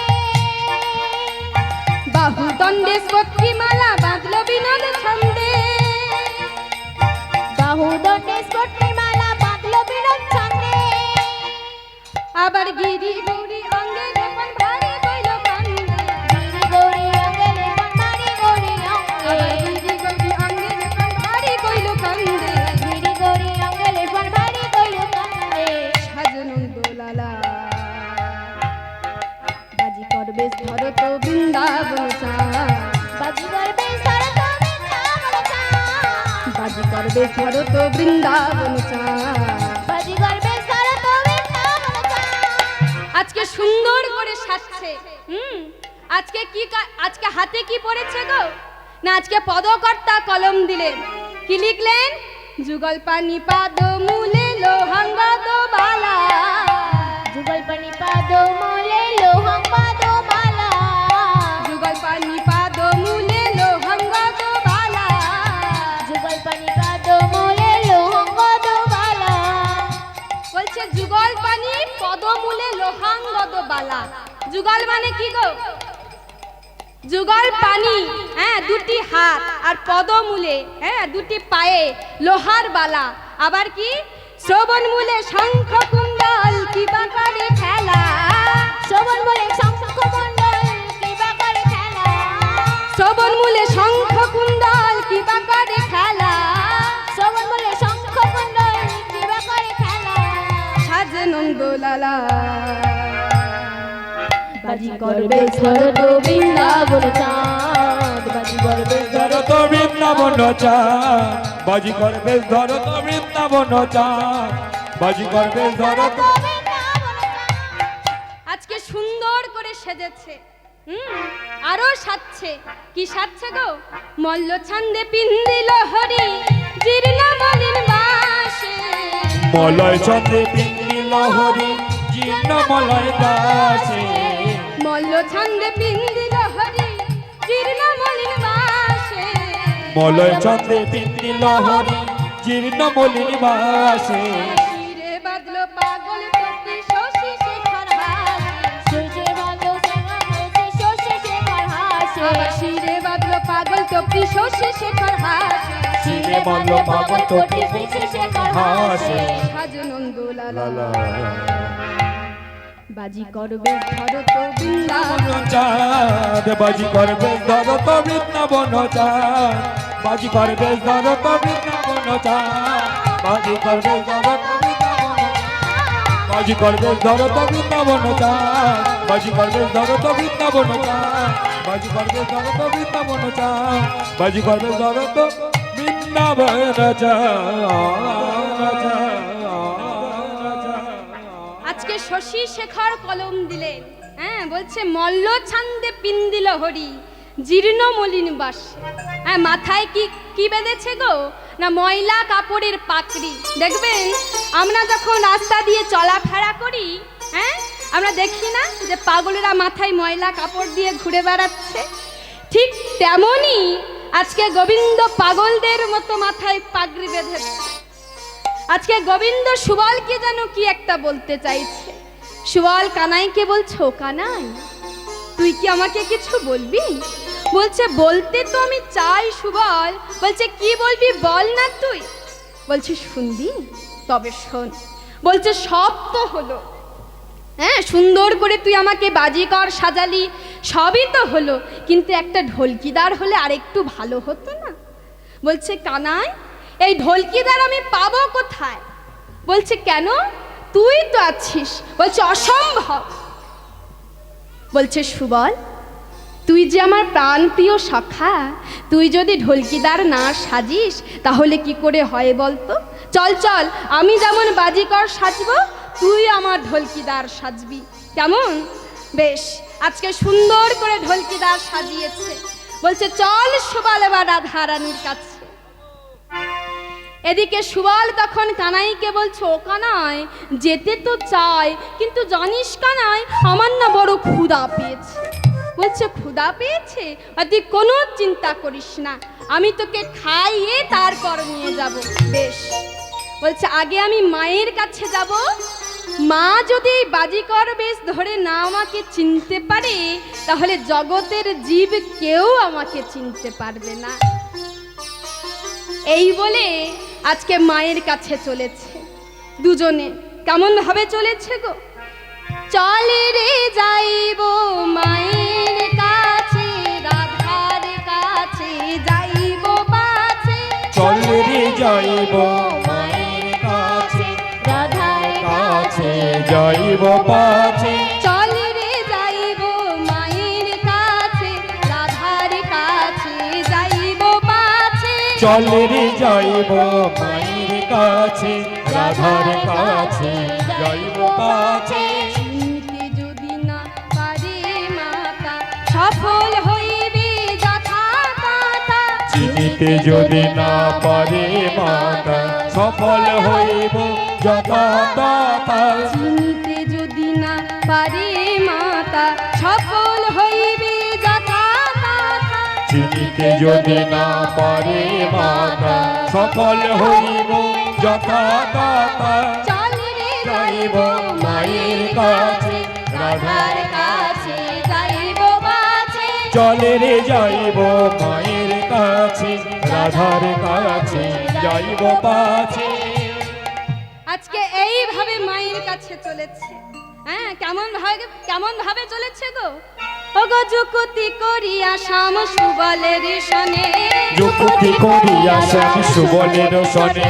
বাহু দণ্ডে স্ফটিক মালা বাঁধলো বিনোদ ছন্দে, বাহুদণ্ডে স্ফটিক মালা বাঁধলো বিনোদ ছন্দে। আবার গিরি গৌরী অঙ্গে লেপন ভারী কইল কান্দে, গিরি গৌরী অঙ্গে লেপন ভারী গৌরী আবার অঙ্গে, গিরি গৌরী অঙ্গে লেপন ভারী কইল কান্দে, গিরি গৌরী অঙ্গে লেপন ভারী কইল কান্দে। সাজনন দোলালা, বাজিকর বেশ ধরো তো বৃন্দাবন চাঁদ, বাজিগর বেশ ধরো তো বৃন্দাবন চাঁদ, বাজিকর বেশ ধরো তো বৃন্দাবন চাঁদ। বাজিগর বেশ ধরো তো বৃন্দাবন চাঁদ। আজকে সুন্দর করে সাজছে। আজকে আজকে হাতে কি পড়েছে গো? না আজকে পদকর্তা কলম দিলেন, কি লিখলেন? যুগল পানি পাদ মূলে লোহাঙ্গদ বালা, যুগল পানি পাদ মূলে লোহং পাদ মালা, যুগল পানি পাদ মূলে লোহাঙ্গদ বালা, যুগল পানি পাদ মূলে লোহং পাদ মালা। বলছে যুগল পানি পদমূলে লোহাঙ্গদ বালা। যুগল মানে কি গো? যুগল পানি, হ্যাঁ, দুটি হাত, আর পদমূলে, হ্যাঁ, দুটি পায়ে লোহার বালা। আবার কি? শ্রবণ মূলে শঙ্খ কুণ্ডল কিবা করে খেলা, শ্রবণ বলে শঙ্খ মণ্ডল কিবা করে খেলা, শ্রবণ মূলে শঙ্খ কুণ্ডল কিবা করে খেলা, শ্রবণ বলে শঙ্খ মণ্ডল কিবা করে খেলা। সাজনন দোলালা, বাজিগর বেশ ধরো তো বৃন্দাবন চাঁদ, বাজিগর বেশ ধরো ধরো তো বৃন্দাবন চাঁদ, বাজিকর বেশ ধরো তো বৃন্দাবন চাঁদ, বাজিকর বেশ ধরো তো। আজকে সুন্দর করে সেজেছে। আরো সাজছে। কি সাজছে গো? মল্ল ছন্দে পিন্দিল হরি জীর্ণ মলিন বাসে, মলয় চন্দ্রে পিন্দিল হরি জীর্ণ মলয় দাসে, মল্ল ছন্দে পিন্দিল হরি জীর্ণ মলিন বাসে, মলয় চন্দ্রে পিন্দিল হরি জীর্ণ মলিন বাসে, শিরে বাদলো পাগল টুকি শশী শেখর হাসে, সূর্যে ভালো শ্যামা হাসে, শশী শেখর হাসে, আবার চোখে শশী শেখর হাসে, শিলে মল্ল পাগল চোখে শশী শেখর হাসে। সাজু নন্দ লালা লালা বাজি করবে ধরো তো বৃন্দাবন চাঁদ বাজি করবে ধরো তো বৃন্দাবন চাঁদ, বাজি করবে ধরো তো বৃন্দাবন চাঁদ, বাজি করবে ধরো তো বৃন্দাবন, বাজি করবে ধরো তো বৃন্দাবন চাঁদ, বাজি করবে ধরো তো বৃন্দাবন চাঁদ, বাজি করবে ধরো তো বৃন্দাবন চাঁদ, বাজি করবে ধরো তো বৃন্দাবন চাঁদ। আজকে শশী শেখর কলম দিলেন, হ্যাঁ বলছে মল্ল ছান্দে পিন্দিল হরি জীর্ণ মলিন বাস। হ্যাঁ মাথায় কি কি বেঁধেছে গো, না ময়লা কাপড়ের পাকড়ি। দেখবেন আমরা যখন রাস্তা দিয়ে চলাফেরা করি, হ্যাঁ আমরা দেখি না যে পাগলেরা মাথায় ময়লা কাপড় দিয়ে ঘুরে বেড়াচ্ছে, ঠিক তেমনই আজকে গোবিন্দ পাগলদের মতো মাথায় পাগড়ি বেঁধেছে। আজকে গোবিন্দ সুবলকে যেন কি একটা বলতে চাইছে। সুবল কানাইকে বলছো, কানাই তুই কি আমাকে কিছু বলবি? বলছে বলতে তো আমি চাই সুবল। বলছে কি বলবি বল না তুই। বলছে শুনবি? তবে শোন। বলছে সব তো হলো, হ্যাঁ সুন্দর করে তুই আমাকে বাজিকর সাজালি, সবই তো হলো, কিন্তু একটা ঢোলকিদার হলে আরেকটু ভালো হতো না? বলছে কানাই এই ঢোলকিদার আমি পাবো কোথায়? বলছে কেন, তুই তো আছিস। বলছে অসম্ভব। বলছে সুবল তুই যে আমার প্রাণপ্রিয় সখা, তুই যদি ঢোলকিদার না সাজিস তাহলে কি করে হয় বলতো? চল চল আমি যেমন বাজিকর সাজবো তুই আমার ঢোলকিদার সাজবি, কেমন? বেশ আজকে সুন্দর করে ঢোলকিদার সাজিয়েছে। বলছে চল সুবল এবার রাধারানীর কাছে। এদিকে সুবল তখন কানাইকে বলছে ও কানাই যেতে তো চাই, কিন্তু জানিস কানাই আমার না বড় ক্ষুধা পেয়েছে। বলছে ক্ষুধা পেয়েছে? আর তুই কোনো চিন্তা করিস না, আমি তোকে খাইয়ে তারপর নিয়ে যাব। বেশ। বলছে আগে আমি মায়ের কাছে যাব, মা যদি এই বাজিকর বেশ ধরে না আমাকে চিনতে পারে তাহলে জগতের জীব কেউ আমাকে চিনতে পারবে না। এই বলে আজকে মায়ের কাছে চলেছে দুজনে। কেমন ভাবে চলেছে গো? চলে রে যাইব মায়ের কাছে, রাধার কাছে যাইব পাছে। চলে রে যাইব মায়ের কাছে, রাধার কাছে যাইব পাছে। চলে রে যাইব মায়ের কাছে, রাধার কাছে যাইব পাছে। চলে রে যাইব মায়ের কাছে, রাধার কাছে যাইব পাছে। চিনতে যদি না পারে মাতা সফল হইবে যথা তথা। চিনিতে যদি না পারে মাতা সফল হইব যথা তথা। চিনতে যদি না পারে মাতা সফল হইবে যথা তথা। চিনিতে যদি না পারে মাতা সফল হইব যথা তথা। চল রে যাইব মায়ের কাছে, রাধার কাছে যাইব বাছে। চলে রে যাইব মায়ের কাছে, রাধার কাছে যাইব পাছে। আজকে এইভাবে মায়ের কাছে চলেছে। হ্যাঁ কেমন ভাবে চলেছে গো? ওগো যুক্তি করিয়া শ্যাম সুবলের সনে, যুক্তি করিয়া শ্যাম সুবলের সনে,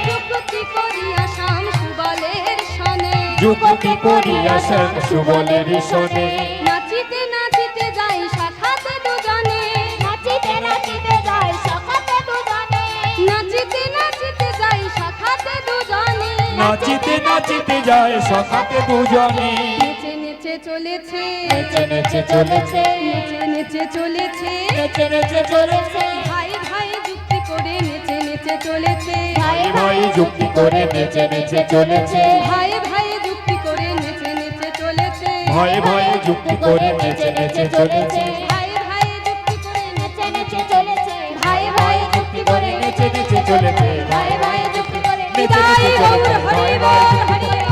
যুক্তি করিয়া শ্যাম সুবলের সনে। যুক্তি করিয়া শ্যাম সুবলের সনে। নাচিতে নাচিতে যাই শাখাতে দুজনে, নাচিতে নাচিতে যায় সখাতে দুজনে। নাচিতে নাচিতে যাই শাখাতে দুজনে। নাচিতে নাচিতে যায় সখাতে দুজনে। নেচে নেচে চলেছে, নেচে নেচে চলেছে, নেচে নেচে চলেছে। নেচে নেচে চলেছে। ভাই ভাই যুক্তি করে নেচে নেচে চলেছে। ভাই ভাই যুক্তি করে নেচে নেচে চলেছে। ভাই ভাই যুক্তি করে নেচে নেচে চলেছে। ভাই ভাই যুক্তি করে নেচে নেচে চলেছে। ভাই ভাই যুক্তি করে নেচে নেচে চলেছে। ভাই ভাই যুক্তি করে নেচে নেচে চলেছে। ভাই ভাই যুক্তি করে নেচে বিদায় নেচে গৌর চলেছে। হরি ভাই বল ভাই হরি বল।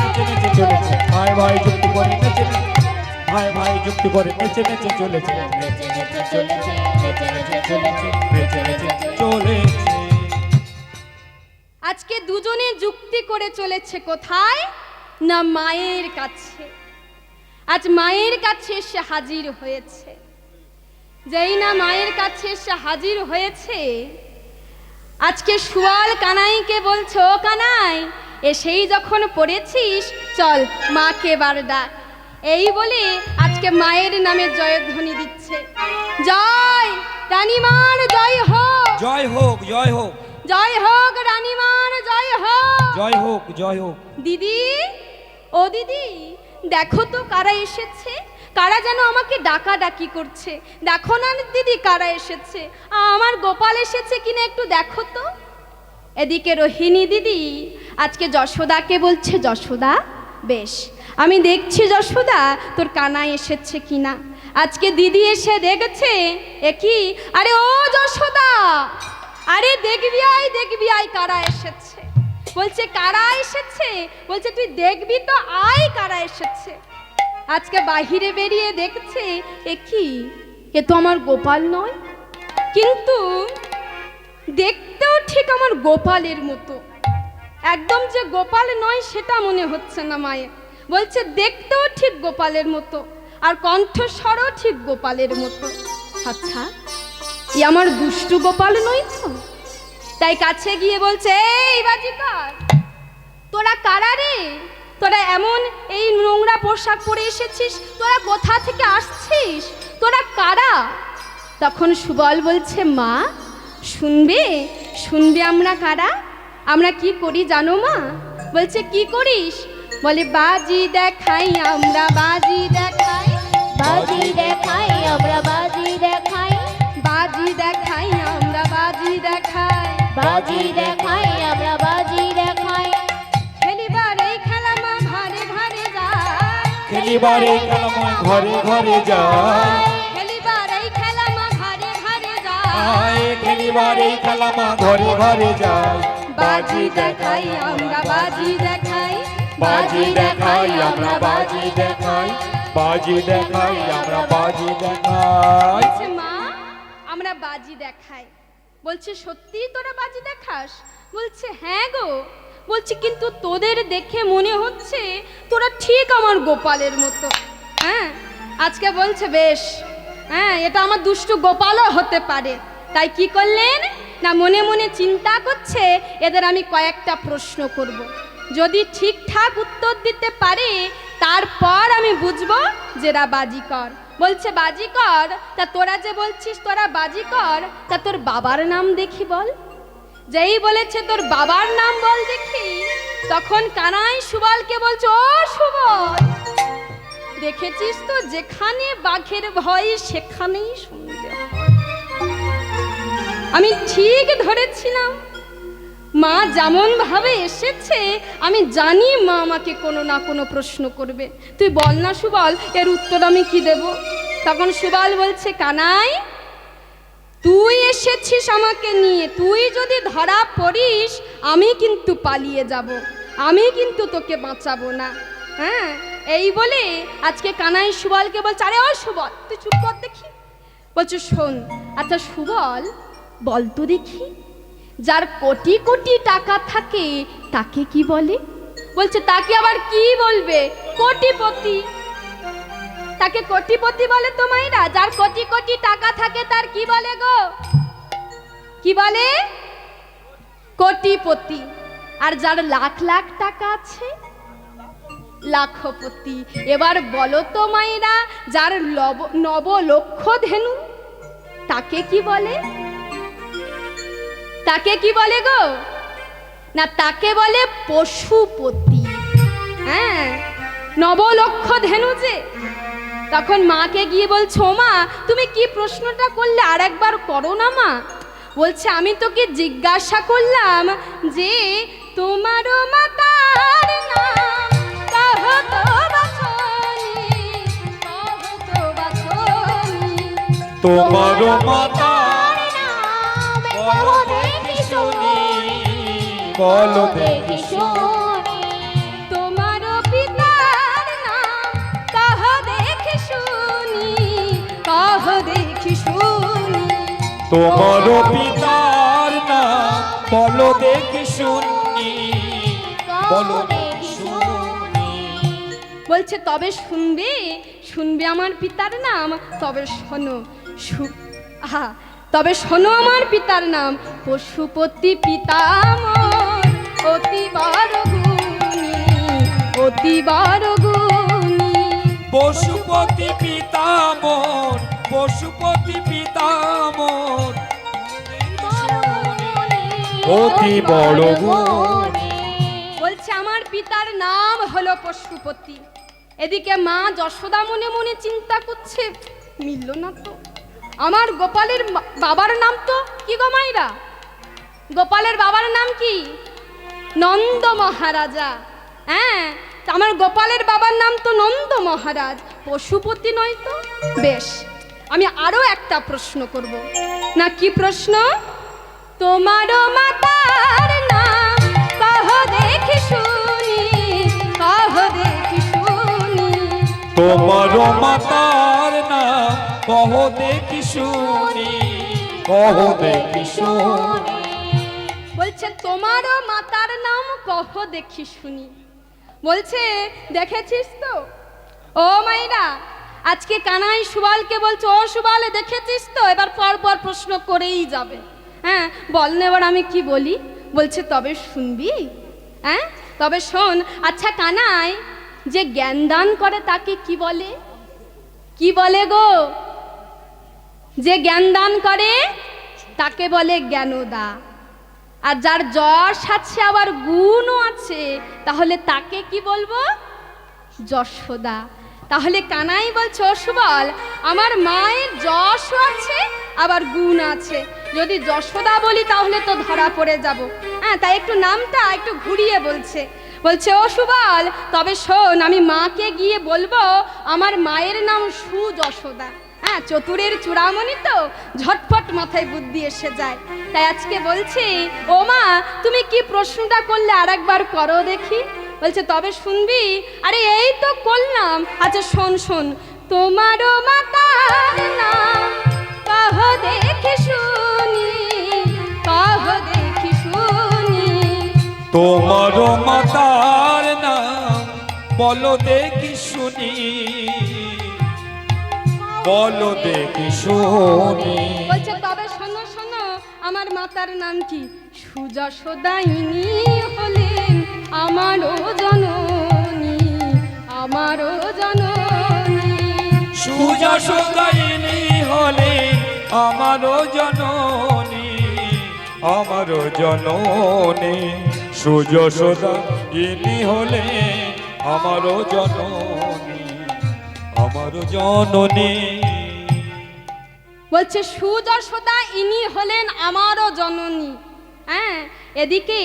নেচে নেচে চলেছে। ভাই ভাই যুক্তি করে নেচে নেচে, ভাই ভাই যুক্তি করে নেচে নেচে চলেছে নেচে নেচে চলেছে নেচে নেচে চলেছে নেচে নেচে চলেছে আজকে দুজনে যুক্তি করে চলেছে কোথায় না মায়ের কাছে। আজ মায়ের কাছে এসে হাজির হয়েছে। যেই না মায়ের কাছে এসে হাজির হয়েছে, আজকে সুয়াল কানাইকে বলছো, ও কানাই এসেই যখন পড়েছিস চল মাকে বার ডাক। এই বলে আজকে মায়ের নামে জয়ধ্বনি দিচ্ছে। জয় রানীমার জয় হোক, জয় হোক জয় হোক জয় হোক রানীমার জয় হোক। জয় হোক জয় হোক। দিদি, ও দিদি দেখো তো কারা এসেছে, কারা যেন আমাকে ডাকাডাকি করছে। দেখো না দিদি কারা এসেছে, আমার গোপাল এসেছে কিনা একটু দেখো তো। এদিকে রোহিণী দিদি আজকে যশোদাকে বলছে, যশোদা বেশ আমি দেখছি যশোদা তোর কানাই এসেছে কিনা। আজকে দিদি এসে দেখেছে, এ কি, আরে ও যশোদা, আরে দেখবি আয় কারা এসেছে। বলছে কারা এসেছে, বলছে তুই দেখবি তো আয় কারা এসেছে। আজকে বাহিরে বেরিয়ে দেখছে, এ কি, এ তো আমার গোপাল নয়, কিন্তু দেখতেও ঠিক আমার গোপালের মতো। একদম যে গোপাল নয় সেটা মনে হচ্ছে না মায়ের। বলছে দেখতেও ঠিক গোপালের মতো, আর কণ্ঠস্বরও ঠিক গোপালের মতো। আচ্ছা ই আমার দুষ্টু গোপাল নয় তো? তাই কাছে গিয়ে বলছে, এই বাজিকর তোরা কারা রে, তোরা এমন এই নোংরা পোশাক পরে এসেছিস, তোরা কোথা থেকে আসছিস, তোরা কারা? তখন সুবল বলছে, মা শুনবে শুনবে আমরা কারা, আমরা কি করি জানো মা? বলছে কি করিস? বলে বাজি দেখাই আমরা, বাজি দেখাই, বাজি দেখাই আমরা বাজি দেখাই, বাজি দেখাই আমরা, বাজি দেখাই, বাজি দেখাই আমরা বাজি দেখাই। খেলিবার এই খেলা মা ঘরে ঘরে যায়, খেলিবার এই খেলা মা ঘরে ঘরে যায়, খেলিবার এই খেলা মা ঘরে ঘরে যায়, আয় খেলিবার এই খেলা মা ঘরে ঘরে যায়। বাজি দেখাই আমরা, বাজি দেখাই, বাজি দেখাই আমরা বাজি দেখাই, বাজি দেখাই আমরা বাজি দেখাই। বলছে মা আমরা বাজি দেখাই। বলছে সত্যি তোরা বাজি দেখাস? বলছে হ্যাঁ গো। বলছি কিন্তু তোদের দেখে মনে হচ্ছে তোরা ঠিক আমার গোপালের মতো। হ্যাঁ আজকে বলছে বেশ, হ্যাঁ এটা আমার দুষ্টু গোপালও হতে পারে। তাই কি করলেন না মনে মনে চিন্তা করছে, এদের আমি কয়েকটা প্রশ্ন করব, যদি ঠিকঠাক উত্তর দিতে পারে তারপর আমি বুঝবো যে এরা বাজিকর। বলছে বাজিকর, তা তোরা যে বলছিস তোরা বাজিকর, তা তোর বাবার নাম দেখি বল। যেই বলেছে তোর বাবার নাম বল দেখি, তখন কানাই সুবলকে বলছে, ও সুবল দেখেছিস তো যেখানে বাঘের ভয় সেখানেই সন্দেহ। আমি ঠিক ধরেছিলাম, মা যেমন ভাবে এসেছে আমি জানি মা আমাকে কোনো না কোনো প্রশ্ন করবে। তুই বল না সুবল এর উত্তর আমি কি দেব? তখন সুবল বলছে, কানাই তুই এসেছিস আমাকে নিয়ে, তুই যদি ধরা পড়িস আমি কিন্তু পালিয়ে যাব, আমি কিন্তু তোকে বাঁচাবো না। হ্যাঁ এই বলে আজকে কানাই সুবলকে বলছে, আরে ও সুবল তুই চুপ কর দেখি। বলছে শোন, আচ্ছা সুবল বল তো দেখি, যার কোটি কোটি টাকা থাকে তাকে কি বলে? বলছে তাকে আবার কি বলবে? কোটিপতি। তাকে কোটিপতি বলে তো মাইরা? যার কোটি কোটি টাকা থাকে তার কি বলে গো? কি বলে? কোটিপতি। আর যার লাখ লাখ টাকা আছে লাখপতি। এবার বলো তো মাইরা, যার নবলক্ষ ধেনু তাকে কি বলে? তাকে কি বলে গো? না তাকে বলে পশুপতি। হ্যাঁ নবলক্ষ ধেনু যে। তখন মাকে গিয়ে বলছো, মা তুমি কি প্রশ্নটা করলে আর একবার করো না মা। বলছে আমি তোকে জিজ্ঞাসা করলাম যে তোমারও মাতার নাম কহো তো বাছনি, কহো তো বাছনি। তোমারও মাতার নাম বলো দেখি শুনি, বলো দেখি শুনি। তোমারও পিতার নাম কহো দেখি তোমার পিতার নাম বলো দেখি শুনি, বলো দেখি শুনি। বলছে তবে শুনবে, শুনবে আমার পিতার নাম, তবে শোনো তবে শোনো আমার পিতার নাম পশুপতি পিতামহ অতি বড় গুণী, অতি বড় গুণী। পশুপতি পিতামহ, পশুপতি পিতামহ অতি বড় গুণী। বলছে আমার পিতার নাম হলো পশুপতি। এদিকে মা যশোদা মনে মনে চিন্তা করছে, মিলল না তো। আমার গোপালের বাবার নাম তো কি গো মাইরা? গোপালের বাবার নাম কি? নন্দ মহারাজা। হ্যাঁ, আমার গোপালের বাবার নাম তো নন্দ মহারাজ, পশুপতি নয় তো। বেশ, আমি আরো একটা প্রশ্ন করব। না কি প্রশ্ন? তোমারও মাতার নাম কহ দেখি শুনি, কহ দেখি শুনি। তোমার মাতার নাম কহ দেখি শুনি, কহ দেখি শুনি। বলছে তোমারও মাতার নাম কহ দেখি শুনি। বলছে দেখেছিস তো? ও মাইরা, আজকে কানাই সুবালকে বলছে, ও সুবালে দেখেছিস তো? এবার পর পর প্রশ্ন করেই যাবে। হ্যাঁ, বল না এবার আমি কি বলি। বলছে তবে শুনবি? হ্যাঁ, তবে শোন। আচ্ছা কানাই, যে জ্ঞান দান করে তাকে কি বলে? কি বলে গো? যে জ্ঞান দান করে তাকে বলে জ্ঞানদা। আর যার যশ আছে আবার গুণও আছে, তাহলে তাকে কি বলবো? যশোদা। তাহলে কানাই বলছে, ও সুবল, আমার মায়ের যশও আছে আবার গুণ আছে। যদি যশোদা বলি তাহলে তো ধরা পড়ে যাব। হ্যাঁ, তাই একটু নামটা একটু ঘুরিয়ে বলছে। বলছে ও সুবল, তবে শোন, আমি মাকে গিয়ে বলবো আমার মায়ের নাম সুযশোদা। হ্যাঁ, চতুরের চূড়ামণি তো, ঝটফট মাথায় বুদ্ধি এসে যায়। তাই আজকে বলছি, ও মা তুমি কি প্রশ্নটা করলে আরেকবার করো দেখি। বলছে তবে শুনবি? আরে এই তো করলাম। আচ্ছা শোন শোন। তোমারও মাতার নাম কহ দেখি শুনি, কহ দেখি শুনি। তোমার মাতার নাম বলো দেখি শুনি, বলো দেখি শুনি। বলছে তবে শোনো শোনো, আমার মাতার নাম কি? সুযশোদা। ইনি হলেন আমারও জননী, আমারও জননী। সুযশোদা ইনি হলেন আমারও জননী, আমারও জননী। সুযশোদা ইনি হলেন আমারও জননী, আমারও জননী। বলছে সুযশোদা ইনি হলেন আমারও জননী। হ্যাঁ, এদিকে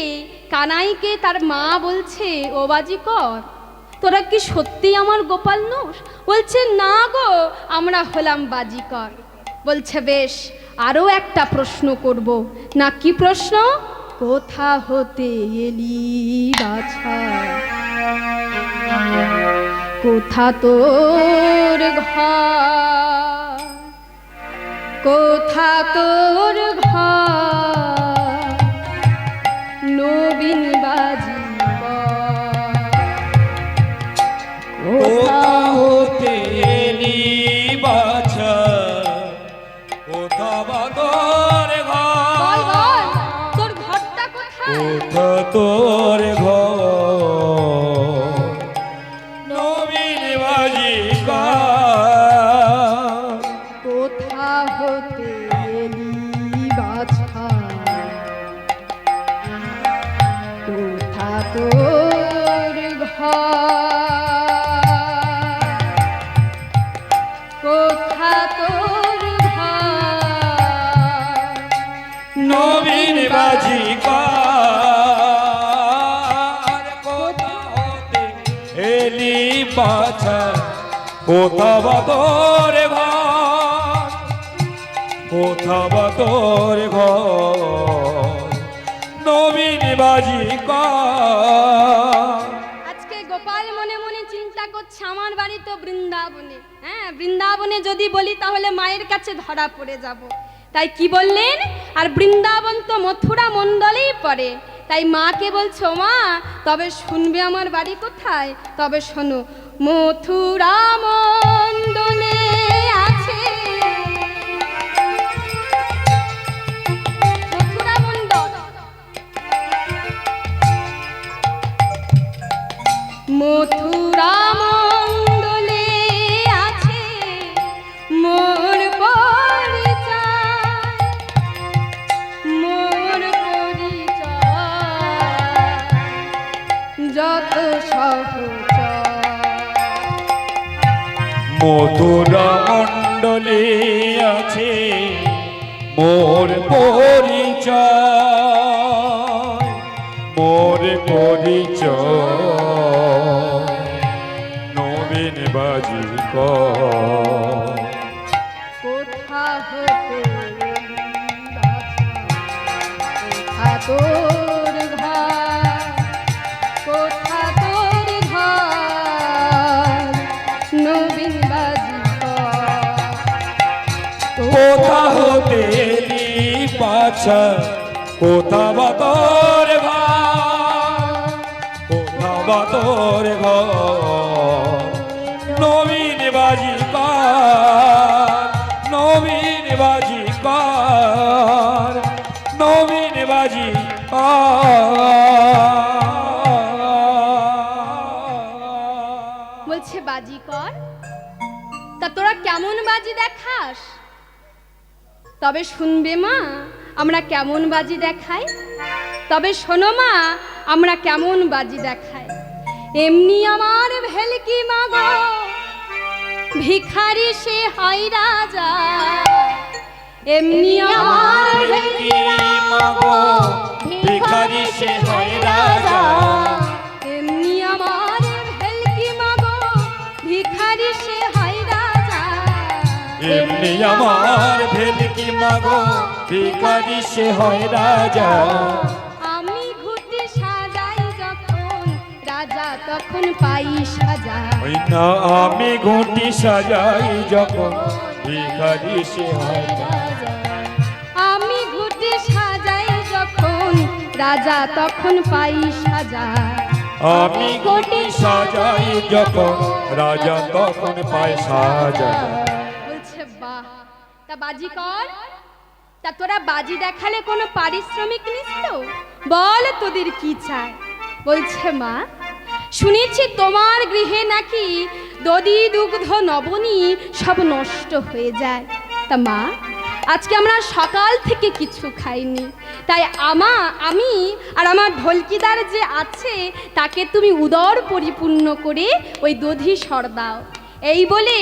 কানাইকে তার মা বলছে, ও বাজিকর, তোরা কি সত্যি আমার গোপাল নোস? বলছে না গো, আমরা হলাম বাজিকর। বলছে বেশ, আরও একটা প্রশ্ন করব। না কি প্রশ্ন? কোথা হতে এলি বাছা, কোথা তোর ঘর, কোথা তোর ঘর নবীন বাজিকর। কোথা হতে এলি বাছা, কোথা বা তোর বল ঘর, বল, তোর ঘরটা কোথায়? কোথা তোর ঘর নবীন বাজিকর। কোথা হতে এলি বাছা, কোথা তোর ঘর, কোথা তোর ঘর নবীন বাজিকর। কোথা হতে এলি বাছা, কোথা বা তোর ঘর, কোথা বা তোর ঘর নবীন বাজিকর। আজকে গোপাল মনে মনে চিন্তা করছে, আমার বাড়ি তো বৃন্দাবনে। হ্যাঁ, বৃন্দাবনে যদি বলি তাহলে মায়ের কাছে ধরা পড়ে যাব। তাই কি বললেন, আর বৃন্দাবন তো মথুরা মণ্ডলেই পড়ে। তাই মাকে বলছো, মা তবে শুনবে আমার বাড়ি কোথায়? তবে শোনো, মথুরা মণ্ডলে আছে মথুরা মণ্ডল, মথুরা মণ্ডলে আছে মোর পরিচয়, মোর পরিচয় যত সহচর। মথুরা মণ্ডলে আছে মোর পরিচয়, মোর পরিচয় নবীন বাজিকর। কোথা হতে কোথা তোর ঘর, কোথা তোর ঘর নবীন বাজিকর। কোথা হতে পাছা, কোথা বা তোর ঘর, কোথা বা তোর ঘর নবীন বাজিকর, নবীন বাজিকর, নবীন বাজিকর। বলছে বাজিকর, তা তোরা কেমন বাজি দেখাস? তবে শুনবে মা আমরা কেমন বাজি দেখাই, তবে শোনো মা আমরা কেমন বাজি দেখাই। এমনি আমার ভেলকি মাগো ভিখারি সে হয় রাজা, এমনি আমার ভেলকি মাগো ভিখারি সে হয় রাজা, এমনি আমার ভেলকি মাগো ভিখারি সে হয় রাজা, এমনি আমার ভেলকি মাগো ভিখারি সে হয় রাজা। আমি ঘুটে সাজাই যখন রাজা তখন পাই সাজা, ওই না আমি ঘুঁটি সাজাই যখন ভিখারি সে হয় রাজা। আমি ঘুটে সাজাই যখন রাজা তখন পাই সাজা, আমি ঘুঁটি সাজাই যখন রাজা তখন পায় সাজা। বলছে বাহ, তা বাজি কর, তা তোরা বাজি দেখালে কোনো পারিশ্রমিক নিস তো? বল তোদের কি চাই? বলছে মা শুনেছি তোমার গৃহে নাকি দধি দুগ্ধ নবনী সব নষ্ট হয়ে যায়। তা মা আজকে আমরা সকাল থেকে কিছু খাইনি, তাই আমি আর আমার ঢোলকিদার যে আছে তাকে তুমি উদর পরিপূর্ণ করে ওই দধি সর দাও। এই বলে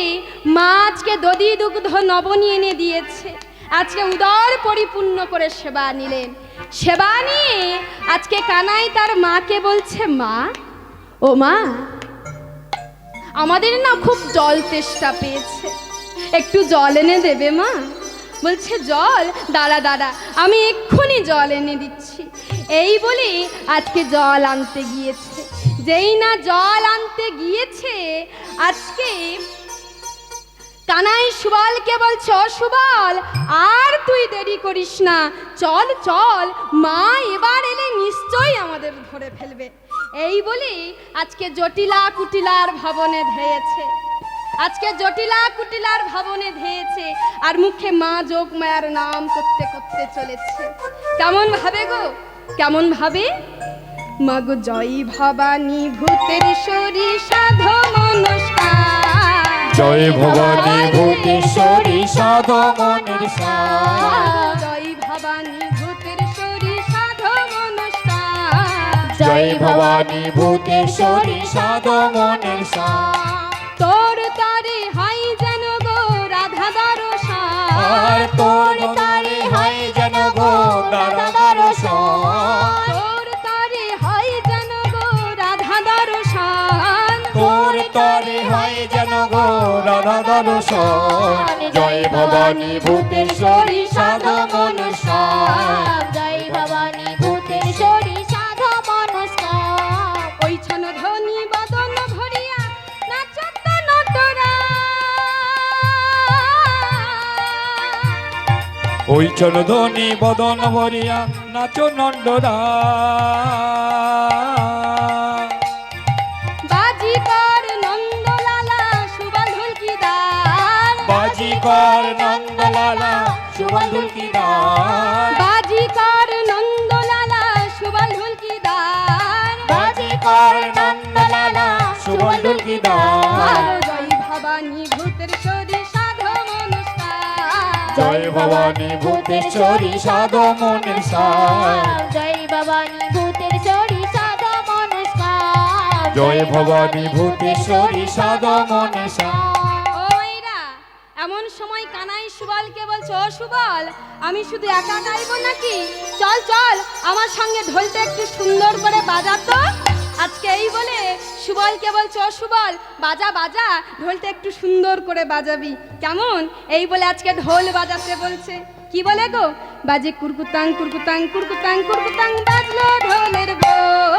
মা আজকে দধি দুগ্ধ নবনী এনে দিয়েছে। আজকে উদর পরিপূর্ণ করে সেবা নিলেন। সেবা নিয়ে আজকে কানাই তার মাকে বলছে, মা ও মা আমাদের না খুব জল তেষ্টা পেয়েছে, একটু জল এনে দেবে মা? বলছে জল, দাঁড়া দাঁড়া আমি এক্ষুনি জল এনে দিচ্ছি। এই বলে আজকে জল আনতে গিয়েছে। যেই না জল আনতে গিয়েছে আজকে কানাই সুবলকে বলছে, ও সুবল আর তুই দেরি করিস না, চল চল, মা এবার এলে নিশ্চয়ই আমাদের ধরে ফেলবে। এই বলে আজকে জটিলা কুটিলার ভবনে ধেয়েছে, আজকে জটিলা কুটিলার ভবনে ধেয়েছে আর মুখে মা যোগমায়ার নাম করতে করতে চলেছে। কেমন ভাবে গো, কেমন ভাবে? মাগো জয় ভবানী ভূতের শরী সাধো মনস্কার, জয় ভবানী ভূতেশ্বরী সাধো মনের সার, জয় ভবানী ভূতের শরী সাধো মনস্কার, জয় ভবানী ভূতেশ্বরী সাধো মনের সার। তোর তারে হাই যেন গো রাধা দর্শন, আর তোর তারে হয় যেন গো দাদা দর্শন, তোর তারে হাই যেন গো রাধা দর্শন, তোর তারে হয় যেন গো রাধা দর্শন। জয় ভবানী ভূতেশ্বরী সাধো মনের সার, জয় ভবানী ভূতেশ্বরী সাধো মনস্কার। ওই ছন ধ্বনি বদন ভরিয়া নাচত নটরা, ওই চলদনি বদন ভরিয়া নাচো নন্দরা বাজি কর নন্দলালা সুবল ঢুলকিদার, বাজি কর নন্দলালা সুবল ঢুলকিদার, বাজি কর নন্দলালা সুবল ঢুলকিদার, বাজি কর নন্দলালা সুবল ঢুলকিদার। জয় ভবানী ভূতেশ্বরী সাধু মনস্কার, জয় ভবানী ভূতেশ্বরী সাধু মনস্কার, জয় ভবানী ভূতের চরি সাধা মনস্কার, জয় ভবানী ভূতেশ্বরী সাধু মনস্কার। ও মাইরা, এমন সময় কানাই সুবলকে বলছে, ও সুবল, আমি শুধু একা গাইবো নাকি? চল চল আমার সঙ্গে ঢোলটা একটু সুন্দর করে বাজাতো। আজকে এই বলে সুবলকে বলছে, ও সুবল, বাজা বাজা, ঢোলটা একটু সুন্দর করে বাজাবি কেমন? এই বলে আজকে ঢোল বাজাতে বলছে। কি বলে গো? বাজে কুরকুতাং কুরকুতাং কুরকুতাং কুরকুতাং বাজলো ঢোলের বোল,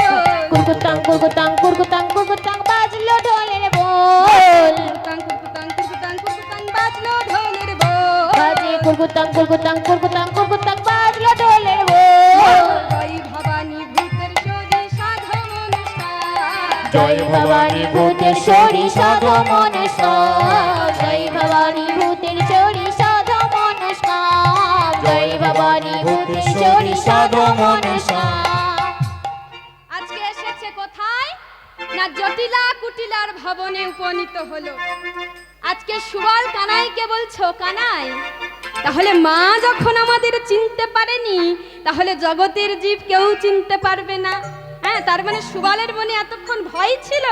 কুরকুতাং কুরকুতাং কুরকুতাং কুরকুতাং বাজলো ঢোলের বোল, কুরকুতাং কুরকুতাং কুরকুতাং কুরকুতাং বাজলো ঢোলের বোল। বাজে কুরকুতাং কুরকুতাং কুরকুতাং কুরকুতাং বাজলো ঢোলের বোল, জয় ভবানী ভূতের শরী সাধু মনস্কার, জয় ভবানী ভূতের চরি সাধা মনস্কার, জয় ভবানী ভূতের চরি সাধা মনস্কার, জয় ভবানী ভূতের চরি সাধা মনস্কার। আজকে এসেছে কোথায় না জটিলা কুটিলার ভবনে উপনীত হলো। আজকে সুবল কানাইকে বলছো, কানাই, তাহলে মা যখন আমাদের চিনতে পারেনি, তাহলে জগতের জীব কেউ চিনতে পারবে না। হ্যাঁ, তার মানে সুবলের মনে এতক্ষণ ভয় ছিল,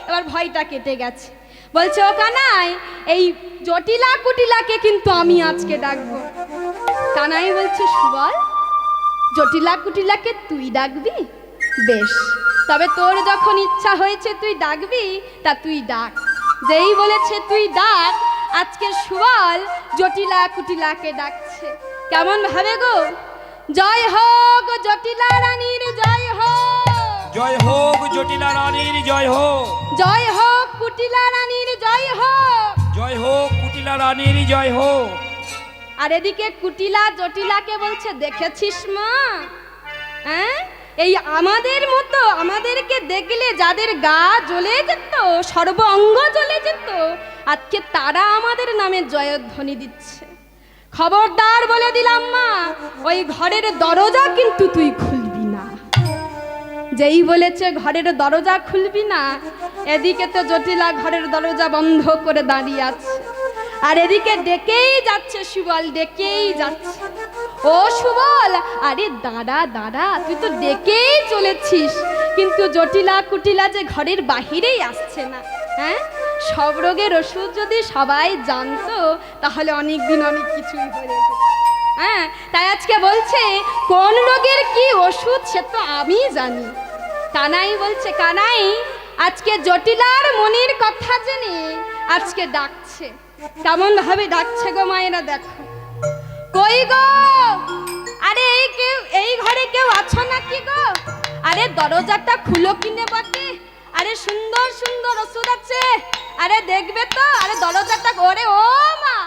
এবার ভয়টা কেটে গেছে। বলছে, ও কানাই, এই জটিলা কুটিলাকে কিন্তু আমি আজকে ডাকবো। কানাই বলছে, সুবল, জটিলা কুটিলাকে তুই ডাকবি? বেশ, তবে তোর যখন ইচ্ছা হয়েছে তুই ডাকবি, তা তুই ডাক। যেই বলেছে তুই ডাক, আজকে সুবল জটিলা কুটিলাকে ডাকছে। কেমন ভাবে গো? জয় হোক জটিলা রানীর জয় হোক, জয় হোক জটিলা রানীর জয় হোক, জয় হোক কুটিলা রানীর জয় হোক। জয় হোক কুটিলা রানীর জয় হোক। আর এদিকে কুটিলা জটিলাকে বলছে, দেখেছিস মা, হ্যাঁ, এই আমাদের মতো আমাদেরকে দেখলে যাদের গা জ্বলে যেত, সর্ব অঙ্গ জ্বলে যেত, আজকে তারা আমাদের নামে জয়ধ্বনি দিচ্ছে। খবরদার বলে দিলাম মা, ওই ঘরের দরজা কিন্তু তুই খুলবি না। যেই বলেছে ঘরের দরজা খুলবি না, এদিকে তো জটিলা ঘরের দরজা বন্ধ করে দাঁড়িয়ে আছে, আর এদিকে ডেকেই যাচ্ছে সুবল, ডেকেই যাচ্ছে। ও সুবল, আরে দাঁড়া দাঁড়া, তুই তো ডেকেই চলেছিস, কিন্তু জটিলা কুটিলা যে ঘরের বাহিরেই আসছে না। হ্যাঁ, সব রোগের ওষুধ যদি সবাই জানতো, তাহলে অনেক দিন অনেক কিছুই হয়ে যেত। হ্যাঁ, তাই আজকে বলছে কোন রোগের কি ওষুধ সে তো আমি জানি। কানাই বলছে, কানাই, আজকে জটিলার মনের কথা জেনে আজকে ডাকছে। কেমন ভাবে ডাকছে গো মায়েরা, দেখো। কই গো, আরে এই ঘরে কেউ আছো নাকি গো? আরে দরজাটা খুলো কিনে বটে, আরে সুন্দর সুন্দর ওষুধ আছে, আরে দেখবে তো, আরে দরজাটা, ওরে ও মা,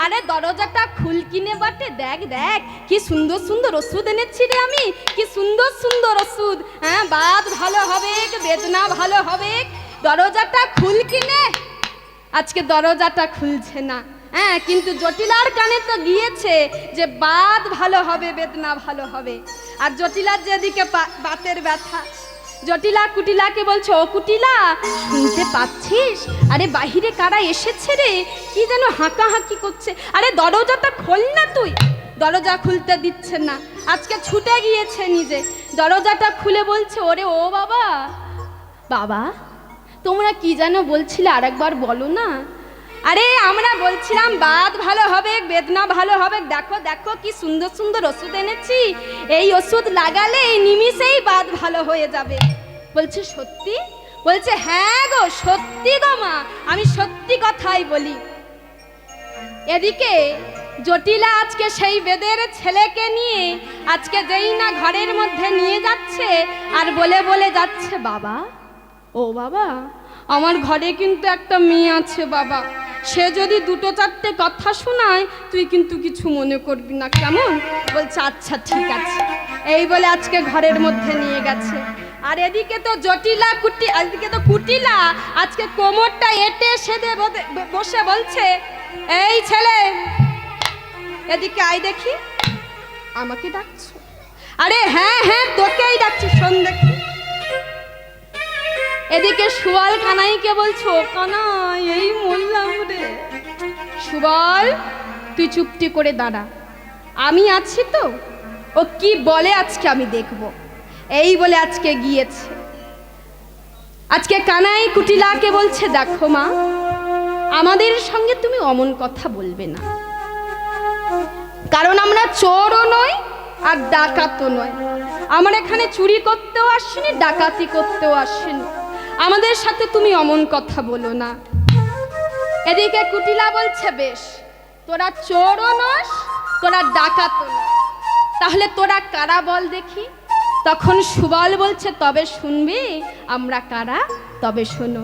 আরে দরজাটা খুল কিনে বটে, দেখ দেখ কি সুন্দর সুন্দর ওষুধ এনেছি রে আমি, কি সুন্দর সুন্দর ওষুধ। হ্যাঁ, বাত ভালো হবে, বেদনা ভালো হবে, দরজাটা খুল কিনে। আজকে দরজাটা খুলছে না। হ্যাঁ, কিন্তু জটিলার কানে তো গিয়েছে যে বাত ভালো হবে, বেদনা ভালো হবে। আর জটিলার যেদিকে বাতের ব্যথা, জটিলা কুটিলাকে বলছে, ও কুটিলা, শুনতে পাচ্ছিস? আরে বাহিরে কারা এসেছে রে, কি যেন হাঁকাহাঁকি করছে। আরে দরজাটা খোল না তুই। দরজা খুলতে দিচ্ছে না, আজকে ছুটে গিয়েছে নিজে, দরজাটা খুলে বলছে, ওরে ও বাবা, বাবা তোমরা কি যেন বলছিলে, আরেকবার বলো না। আরে আমরা বলছিলাম বাত ভালো হবে, বেদনা ভালো হবে, দেখো দেখো কি সুন্দর সুন্দর ওষুধ এনেছি, এই ওষুধ লাগালে এই নিমিষেই বাত ভালো হয়ে যাবে। বলছে সত্যি? বলছে হ্যাঁ গো সত্যি গো মা, আমি সত্যি কথাই বলি। এদিকে জটিলা আজকে সেই বেদের ছেলেকে নিয়ে আজকে যেই না ঘরের মধ্যে নিয়ে যাচ্ছে, আর বলে বলে যাচ্ছে, বাবা, ও বাবা, আমার ঘরে কিন্তু একটা মেয়ে আছে বাবা, সে যদি দুটো চারটে কথা শোনায় তুই কিন্তু কিছু মনে করবি না, কেমন? বলছে আচ্ছা ঠিক আছে। এই বলে আজকে ঘরের মধ্যে নিয়ে গেছে। আর এদিকে তো জটিলা এদিকে তো কুটিলা আজকে কোমরটা এঁটে সেদে বসে বলছে, এই ছেলে এদিকে আয় দেখি। আমাকে ডাকছো? আরে হ্যাঁ হ্যাঁ তোকেই ডাকছি, শোন দেখি। এদিকে সুবল কানাইকে বলছো, কানাই এই মরলাম রে। সুবল তুই চুপটি করে দাঁড়া, আমি আছি তো, ও কি বলে আজকে আমি দেখব। এই বলে আজকে গিয়েছে। আজকে কানাই কুটিলাকে বলছে, দেখো মা, আমাদের সঙ্গে তুমি অমন কথা বলবে না, কারণ আমরা চোরও নই আর ডাকাতও নয়। আমরা এখানে চুরি করতেও আসিনি, ডাকাতি করতেও আসিনি, আমাদের সাথে তুমি অমন কথা বলো না। এদিকে কুটিলা বলছে, বেশ, তোরা চোরও নস, তোরা ডাকাতও নস, তাহলে তোরা কারা বল দেখি। তখন সুবল বলছে, তবে শুনবি আমরা কারা? তবে শোনো।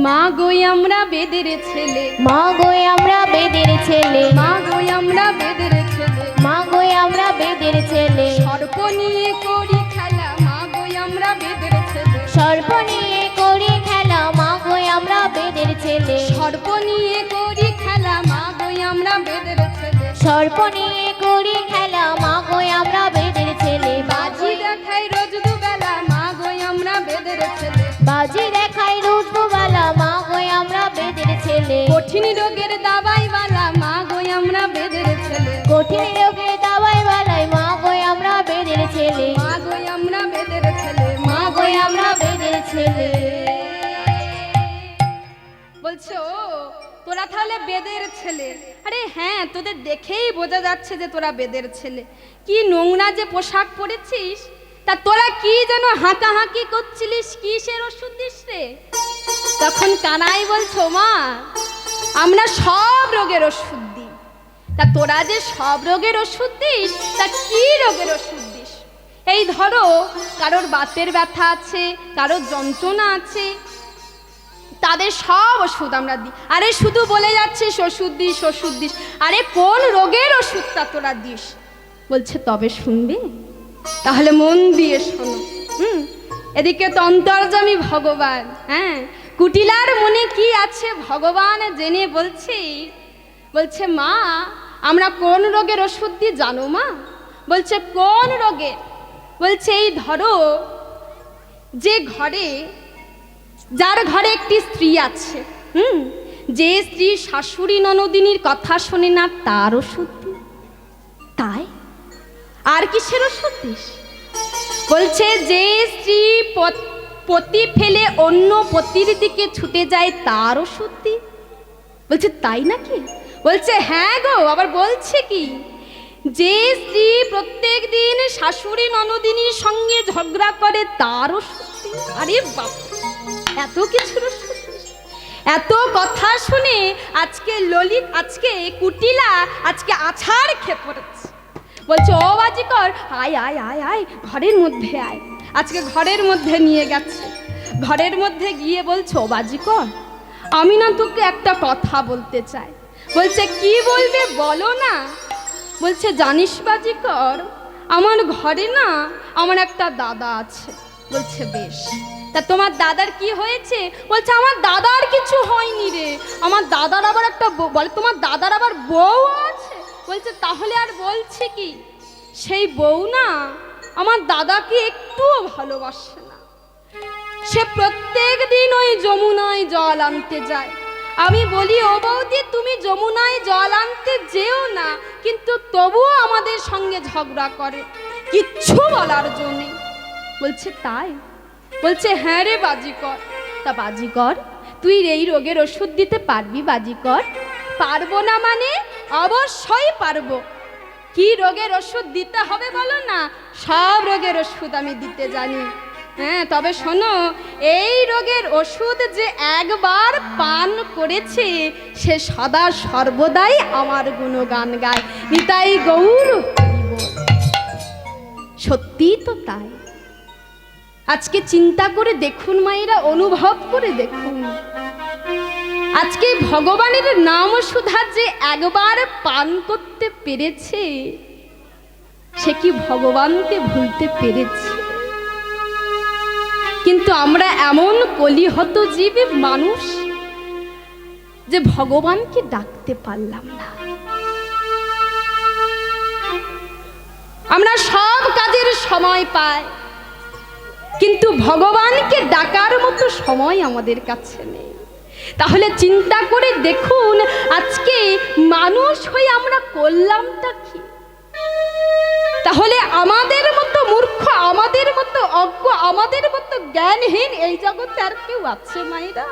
মা গই আমরা বেদের ছেলে, মা গো আমরা বেদের ছেলে, মা গই আমরা বেদের ছেলে, মা গো আমরা বেদের ছেলে, সর্প নিয়ে করি খেলা, মা গই আমরা বেদের ছেলে, সর্প নিয়ে করি খেলা, মা গো আমরা বেদের ছেলে, সর্প নিয়ে করি খেলা, মা গই আমরা বেদের ছেলে, সর্প নিয়ে করি খেলা, মা গো আমরা বেদের ছেলে, বাজি দেখাই রোজ দুবেলা, মা গই আমরা বেদের ছেলে, বাজি দেখাই রোজ দুবেলা, মা গো আমরা বেদের ছেলে, কঠিন রোগের দাবাই বালা, মা গই আমরা বেদের ছেলে, কঠিন রোগের দাওয়াই বেলায়, মা গো আমরা বেদের ছেলে, মা গই আমরা বেদের ছেলে, মা গো আমরা বেদের ছেলে। বলছে, ও তোরা তাহলে বেদের ছেলে? আরে হ্যাঁ, তোদের দেখেই বোঝা যাচ্ছে যে তোরা বেদের ছেলে। কি নোংরা যে পোশাক পরেছিস, তা তোরা কি যেন হাঁকাহাঁকি করছিলিস, কিসের ওষুধ দিস রে? তখন কানাই বলছো, মা আমরা সব রোগের ওষুধ দিই। তা তোরা যে সব রোগের ওষুধ দিস, তা কি রোগের ওষুধ দিস? এই ধরো কারোর বাতের ব্যথা আছে, কারোর যন্ত্রণা আছে, তাদের সব ওষুধ আমরা দিই। আরে শুধু বলে যাচ্ছিস ওষুধ দিস ওষুধ দিস, আরে কোন রোগের ওষুধটা তোরা দিস? বলছে, তবে শুনবি? তাহলে মন দিয়ে শোনো। এদিকে তো অন্তর্যামী ভগবান, হ্যাঁ, কুটিলার মনে কি আছে ভগবান জেনে বলছি। বলছে, মা আমরা কোন রোগের ওষুধ দিই জানো মা? বলছে, কোন রোগে? বলছে, এই ধরো যে ঘরে, যার ঘরে একটি স্ত্রী আছে, যে স্ত্রী শাশুড়ি ননদিনীর কথা শোনে না, তার ওষুধ দিই। তাই আর কিসের ওষুধ দিস? বলছে, যে স্ত্রী পতি ফেলে অন্য পতির দিকে ছুটে যায়, তার ওষুধ দিই। বলছে, তাই নাকি? বলছে, হ্যাঁ গো, আবার বলছে কি, যে স্ত্রী প্রত্যেক দিন শাশুড়ি ননদিনীর সঙ্গে ঝগড়া করে, তার ওষুধ দিই। আরে বাপ, এত কিছুর ওষুধ! এত কথা শুনে আজকে আজকে কুটিলা আজকে আছাড় খেয়ে পড়েছে। বলছে, ও বাজিকর, আয় আয় আয় আয়, ঘরের মধ্যে আয়। আজকে ঘরের মধ্যে নিয়ে গেছে। ঘরের মধ্যে গিয়ে বলছে, ও বাজিকর, আমি না তোকে একটা কথা বলতে চাই। বলছে, কি বলবে বলো না। বলছে, জানিস বাজিকর, আমার ঘরে না আমার একটা দাদা আছে। বলছে, বেশ, তা তোমার দাদার কি হয়েছে? বলছে, আমার দাদার কিছু হয়নি রে, আমার দাদার আবার একটা বলে, তোমার দাদার আবার বউ আছে। বলছে, তাহলে আর বলছে কি, সেই বউ না আমার দাদাকে একটুও ভালোবাসে না। সে প্রত্যেক দিন ওই যমুনায় জল আনতে যায়। আমি বলি, ও বৌদি তুমি যমুনায় জল আনতে যেও না, কিন্তু তবুও আমাদের সঙ্গে ঝগড়া করে, কিচ্ছু বলার জন্য। বলছে, তাই? বলছে, হ্যাঁ রে বাজিকর। তা বাজিকর, তুই এই রোগের ওষুধ দিতে পারবি বাজিকর? পারবো না মানে? অবশ্যই পারবো। কি রোগের ওষুধ দিতে হবে বলো না? সব রোগের ওষুধ আমি দিতে জানি। হ্যাঁ, তবে শোনো, এই রোগের ওষুধ যে একবার পান করেছে, সে সদা সর্বদাই আমার গুণগান গায়। নিতাই গৌর হরি বল। সত্যি তো তাই। আজকে চিন্তা করে দেখুন মায়েরা, অনুভব করে দেখুন। আজকে ভগবানের নাম সুধা যে একবার পান করতে পেরেছে, সে কি ভগবানকে ভুলতে পেরেছে? কিন্তু আমরা এমন কলিহত জীব মানুষ যে ভগবানকে ডাকতে পারলাম না। আমরা সব কাজের সময় পাই, কিন্তু ভগবানকে ডাকার মতো সময় আমাদের কাছে নেই। তাহলে চিন্তা করে দেখুন, আজকে মানুষ হয়ে আমরা করলামটা কি? তাহলে আমাদের মতো মূর্খ, আমাদের মতো অজ্ঞ, আমাদের মতো জ্ঞানহীন এই জগতে আর কেউ আছে মায়েরা?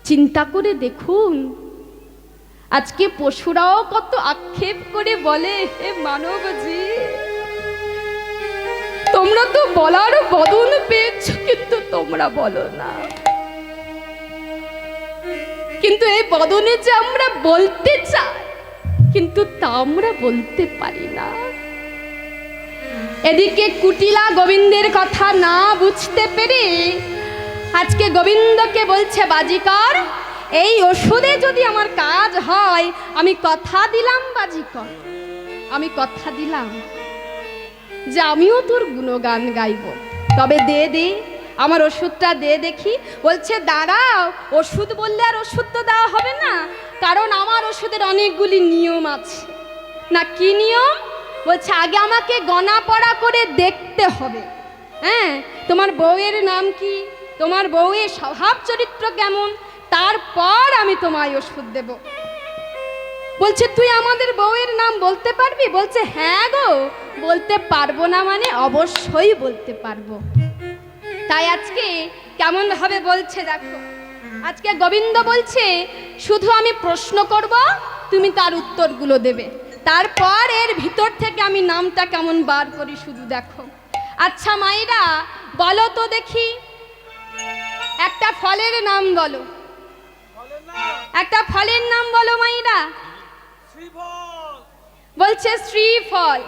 চিন্তা করে দেখুন, আজকে পশুরাও কত আক্ষেপ করে বলে, হে মানব জীব, তোমরা তো বলার বদন পেয়েছ, কিন্তু তোমরা বলো না। কিন্তু এই বদনে যে আমরা বলতে চাই, কিন্তু তা আমরা বলতে পারি না। এদিকে কুটিলা গোবিন্দের কথা না বুঝতে পেরে আজকে গোবিন্দকে বলছে, বাজিকর, এই ওষুধে যদি আমার কাজ হয়, আমি কথা দিলাম বাজিকর, আমি কথা দিলাম যে আমিও তোর গুণগান গাইব, তবে দে দে আমার ওষুধটা দে দেখি। বলছে, দাঁড়াও, ওষুধ বললে আর ওষুধ তো দেওয়া হবে না, কারণ আমার ওষুধের অনেকগুলি নিয়ম আছে। না, কি নিয়ম? বলছে, আগে আমাকে গণা পড়া করে দেখতে হবে। হ্যাঁ, তোমার বউয়ের নাম কি, তোমার বউয়ের স্বভাব চরিত্র কেমন, তারপর আমি তোমায় ওষুধ দেব। বলছে, তুই আমাদের বউয়ের নাম বলতে পারবি? বলছে, হ্যাঁ গো, বলতে পারবো না মানে অবশ্যই বলতে পারবো। তাই আজকে কেমন ভাবে বলছে দেখো, আজকে গোবিন্দ বলছে, শুধু আমি প্রশ্ন করব, তুমি তার উত্তরগুলো দেবে, তারপর এর ভিতর থেকে আমি নামটা কেমন বার করি শুধু দেখো। আচ্ছা মায়েরা, বলো তো দেখি, একটা ফলের নাম বলো, একটা ফলের নাম বলো মায়েরা। বলছে শ্রীফল।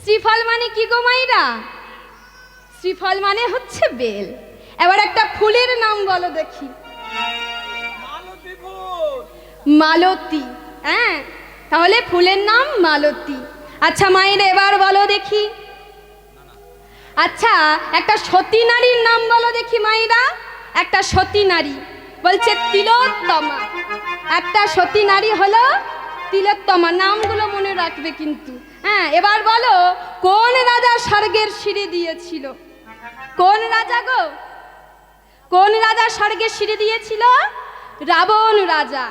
শ্রীফল মানে কি গো মায়েরা? শ্রীফল মানে হচ্ছে বেল। এবার একটা ফুলের নাম বলো দেখি। মালতী। হ্যাঁ, তাহলে ফুলের নাম মালতী। আচ্ছা মায়েরা, এবার বলো দেখি, আচ্ছা একটা সতী নারীর নাম বলো দেখি মায়েরা। একটা সতী নারী, বলছে তিলোত্তমা। একটা সতী নারী হলো তিলোত্তমা। নামগুলো মনে রাখবে কিন্তু। হ্যাঁ, এবার বলো, কোন রাজা স্বর্গের সিঁড়ি দিয়েছিল? কোন রাজা গো? কোন রাজা স্বর্গের সিঁড়ি দিয়েছিল? রাবণ রাজা।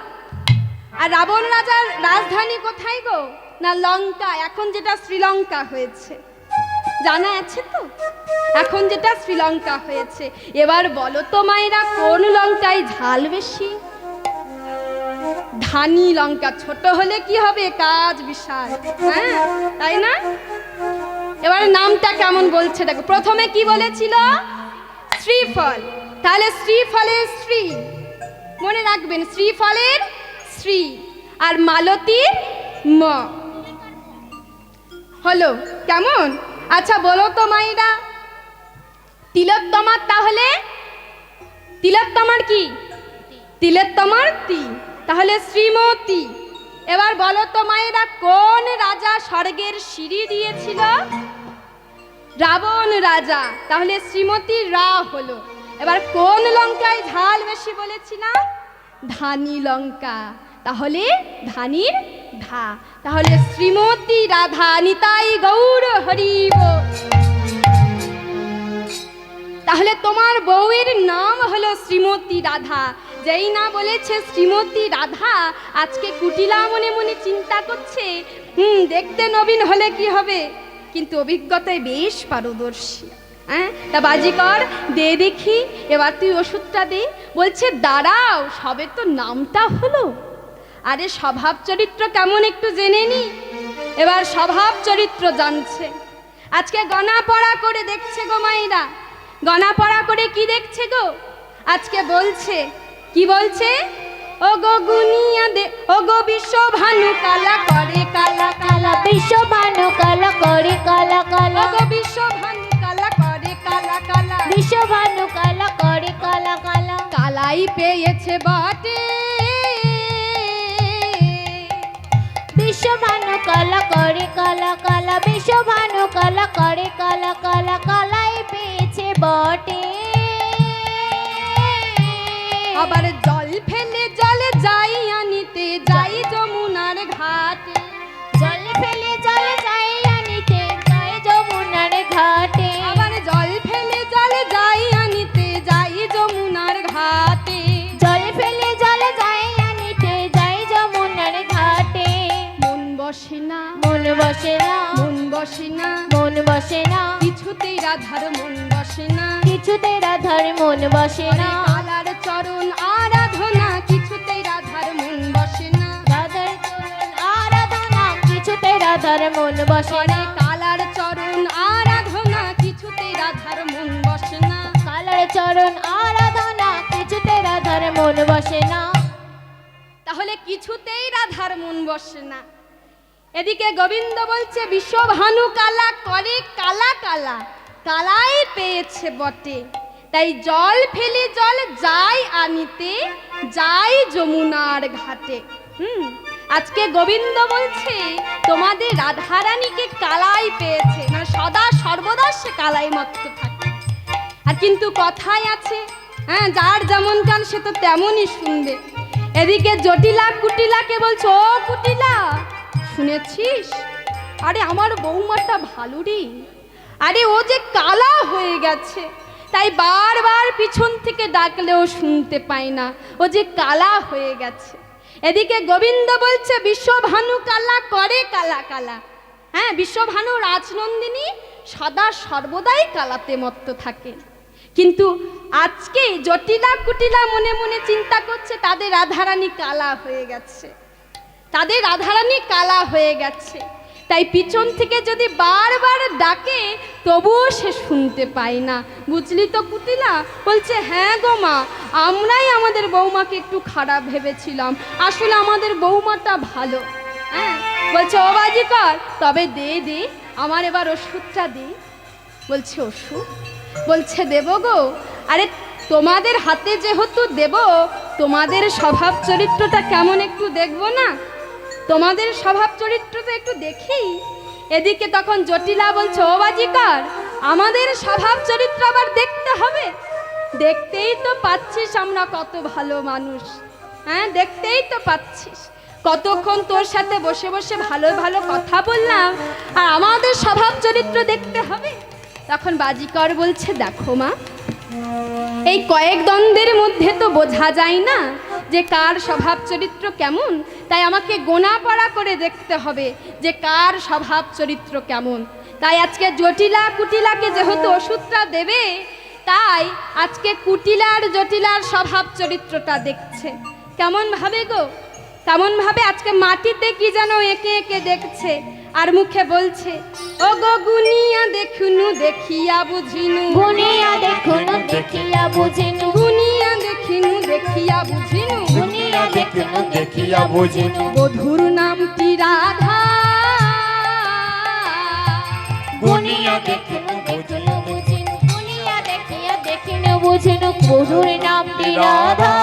আর রাবণ রাজার রাজধানী কোথায় গো? না লঙ্কা, এখন যেটা শ্রীলঙ্কা হয়েছে। জানা আছে তো, এখন যেটা শ্রীলঙ্কা হয়েছে। এবার বলো তো মায়েরা, কোন লঙ্কায় ঝাল বেশি? ধানি লঙ্কা। ছোট হলে কি হবে, কাজ বিশাল। হ্যাঁ, তাই না? এবার নামটা কেমন বলছে দেখো। প্রথমে কি বলেছিল? শ্রীফল। তাহলে শ্রীফলের শ্রী, মনে রাখবেন, শ্রীফলের শ্রী, আর মালতীর ম হলো। কেমন? আচ্ছা বলো তো মাইরা, তিলোত্তমার, তাহলে তিলোত্তমার কি? তিলোত্তমার তি, তাহলে শ্রীমতী। এবার বলো তো মায়েরা, কোন রাজা স্বর্গের সিঁড়ি দিয়েছিল? রাবণ রাজা, তাহলে শ্রীমতী রা হলো। এবার কোন লঙ্কায় ঝাল বেশি বলেছিলাম? ধানি লঙ্কা, তাহলে ধানির ধা, তাহলে শ্রীমতী রাধা নিতাই গৌর হরিব। তাহলে তোমার বউয়ের নাম হলো শ্রীমতী রাধা। যেই না বলেছে শ্রীমতী রাধা, আজকে কুটিলা মনে মনে চিন্তা করছে, দেখতে নবীন হলে কি হবে, কিন্তু অভিজ্ঞতায় বেশ পারদর্শী। হ্যাঁ, তা বাজিকর দে দেখি, এবার তুই ওষুধটা দে। বলছে, দাঁড়াও, সবে তো নামটা হলো, আরে স্বভাব চরিত্র কেমন একটু জেনে নি। এবার স্বভাব চরিত্র জানছে। আজকে গণা পড়া করে দেখছে গো মাইরা। গণা পড়া করে কি দেখছে গো? আজকে বলছে, কি বলছে? ও গো গুনিয়া দে, ও গো বিশ্বভানু কালা করে কালা কালা, বিশ্বভানু কালা করে কালা কালা, ও গো বিশ্বভানু কালা করে কালা কালা, বিশ্বভানু কালা করে কালা কালা, কালাই পেয়েছে বটে। বিশ্বভানু কালা করে কালা কালা, বিশ্বভানু কালা করে কালা কালা, কালাই পেয়েছে বটে। আবার জল ফেলে জলে যাই আনিতে যাই যমুনার ঘাটে। জল ফেলে জল যাই আনিতে যাই যমুনার ঘাটে। আবার জল ফেলে জলে যাই আনিতে যাই যমুনার ঘাটে। জল ফেলে জল যাই আনিতে যাই যমুনার ঘাটে। মন বসে না, মন বসে না, মন বসে না, মন বসে না, কিছুতেই রাধার মন বসে না। কিছুতে রাধার মন বসে না। কালার চরণ আরাধনা কিছুতেই রাধার মন বসে না। রাধার চরণ আরাধনা কিছুতে রাধার মন বসে না। কালার চরণ আরাধনা কিছুতেই রাধার মন বসে না। কালার চরণ আরাধনা কিছুতে রাধার মন বসে না। তাহলে কিছুতেই রাধার মন বসে না। এদিকে গোবিন্দ বলছে বিশ্বভানু কালা করে কালা কালা, কালাই পেয়েছে বটে। তাই জল ফেলে জল যাই আনিতে যাই যমুনার ঘাটে। আজকে গোবিন্দ বলছে তোমাদের রাধারানীকে কালাই পেয়েছে, মানে সদা সর্বদা সে কালাই মত্ত থাকে। আর কিন্তু কথায় আছে, হ্যাঁ, যার যেমন কান সে তো তেমনই শুনবে। এদিকে জটিলা কুটিলাকে বলছো, ও কুটিলা শুনেছিস, আরে আমার বৌমাটা ভালো রে, আরে ও যে কালা হয়ে গেছে, তাই বারবার পিছন থেকে ডাকলেও শুনতে পাই না, ও যে কালা হয়ে গেছে। এদিকে গোবিন্দ বলছে বিশ্বভানু কালা করে কালা কালা। হ্যাঁ, বিশ্বভানু রাজনন্দিনী সদা সর্বদাই কালাতে মত্ত থাকে। কিন্তু আজকে জটিলা কুটিলা মনে মনে চিন্তা করছে তাদের রাধারানী কালা হয়ে গেছে, তাদের রাধারানী কালা হয়ে গেছে। তাই পিছন থেকে যদি বারবার ডাকে তবুও সে শুনতে পায় না। বুঝলি তো কুটিলা? বলছে হ্যাঁ গো মা, আমরাই আমাদের বৌমাকে একটু খারাপ ভেবেছিলাম, আসলে আমাদের বৌমাটা ভালো। হ্যাঁ, বলছে ও বাজিকর তবে দে দে আমার এবার ওষুধটা দে। বলছে ওষুধ? বলছে দেব গো। আরে তোমাদের হাতে যেহেতু দেব, তোমাদের স্বভাব চরিত্রটা কেমন একটু দেখবো না? তোমাদের স্বভাব চরিত্রটা একটু দেখি। এদিকে তখন জটিলা বলছে ও বাজিকর আমাদের স্বভাব চরিত্র আবার দেখতে হবে? দেখতেই তো পাচ্ছিস আমরা কত ভালো মানুষ। হ্যাঁ, দেখতেই তো পাচ্ছিস কতক্ষণ তোর সাথে বসে বসে ভালো ভালো কথা বললাম, আর আমাদের স্বভাব চরিত্র দেখতে হবে? তখন বাজিকর বলছে দেখো মা, এই কয়েক দ্বন্দ্বের মধ্যে তো বোঝা যায় না যে কার স্বভাব চরিত্র কেমন, তাই আমাকে গোনাপড়া করে দেখতে হবে যে কার স্বভাব চরিত্র কেমন। তাই আজকে জটিলা কুটিলাকে যেহেতু ওষুধটা দেবে, তাই আজকে কুটিলার জটিলার স্বভাব চরিত্রটা দেখছে। কেমন ভাবে গো, কেমন ভাবে আজকে মাটিতে কি যেন এঁকে এঁকে দেখছে, আর মুখে বলছে ও গো গুনিয়া দেখুনু দেখিয়া বুঝিনু, গুনিয়া দেখুনু দেখিয়া বুঝিনু, গুনিয়া দেখিনু দেখিয়া বুঝিনু, গুনিয়া দেখুনু দেখিয়া বুঝিনু, বধুর নামটি রাধা, গুনিয়া দেখুনু দেখিয়া বুঝিনু, গুনিয়া দেখিয়া দেখিনু বুঝিনু, বধুর নামটি রাধা।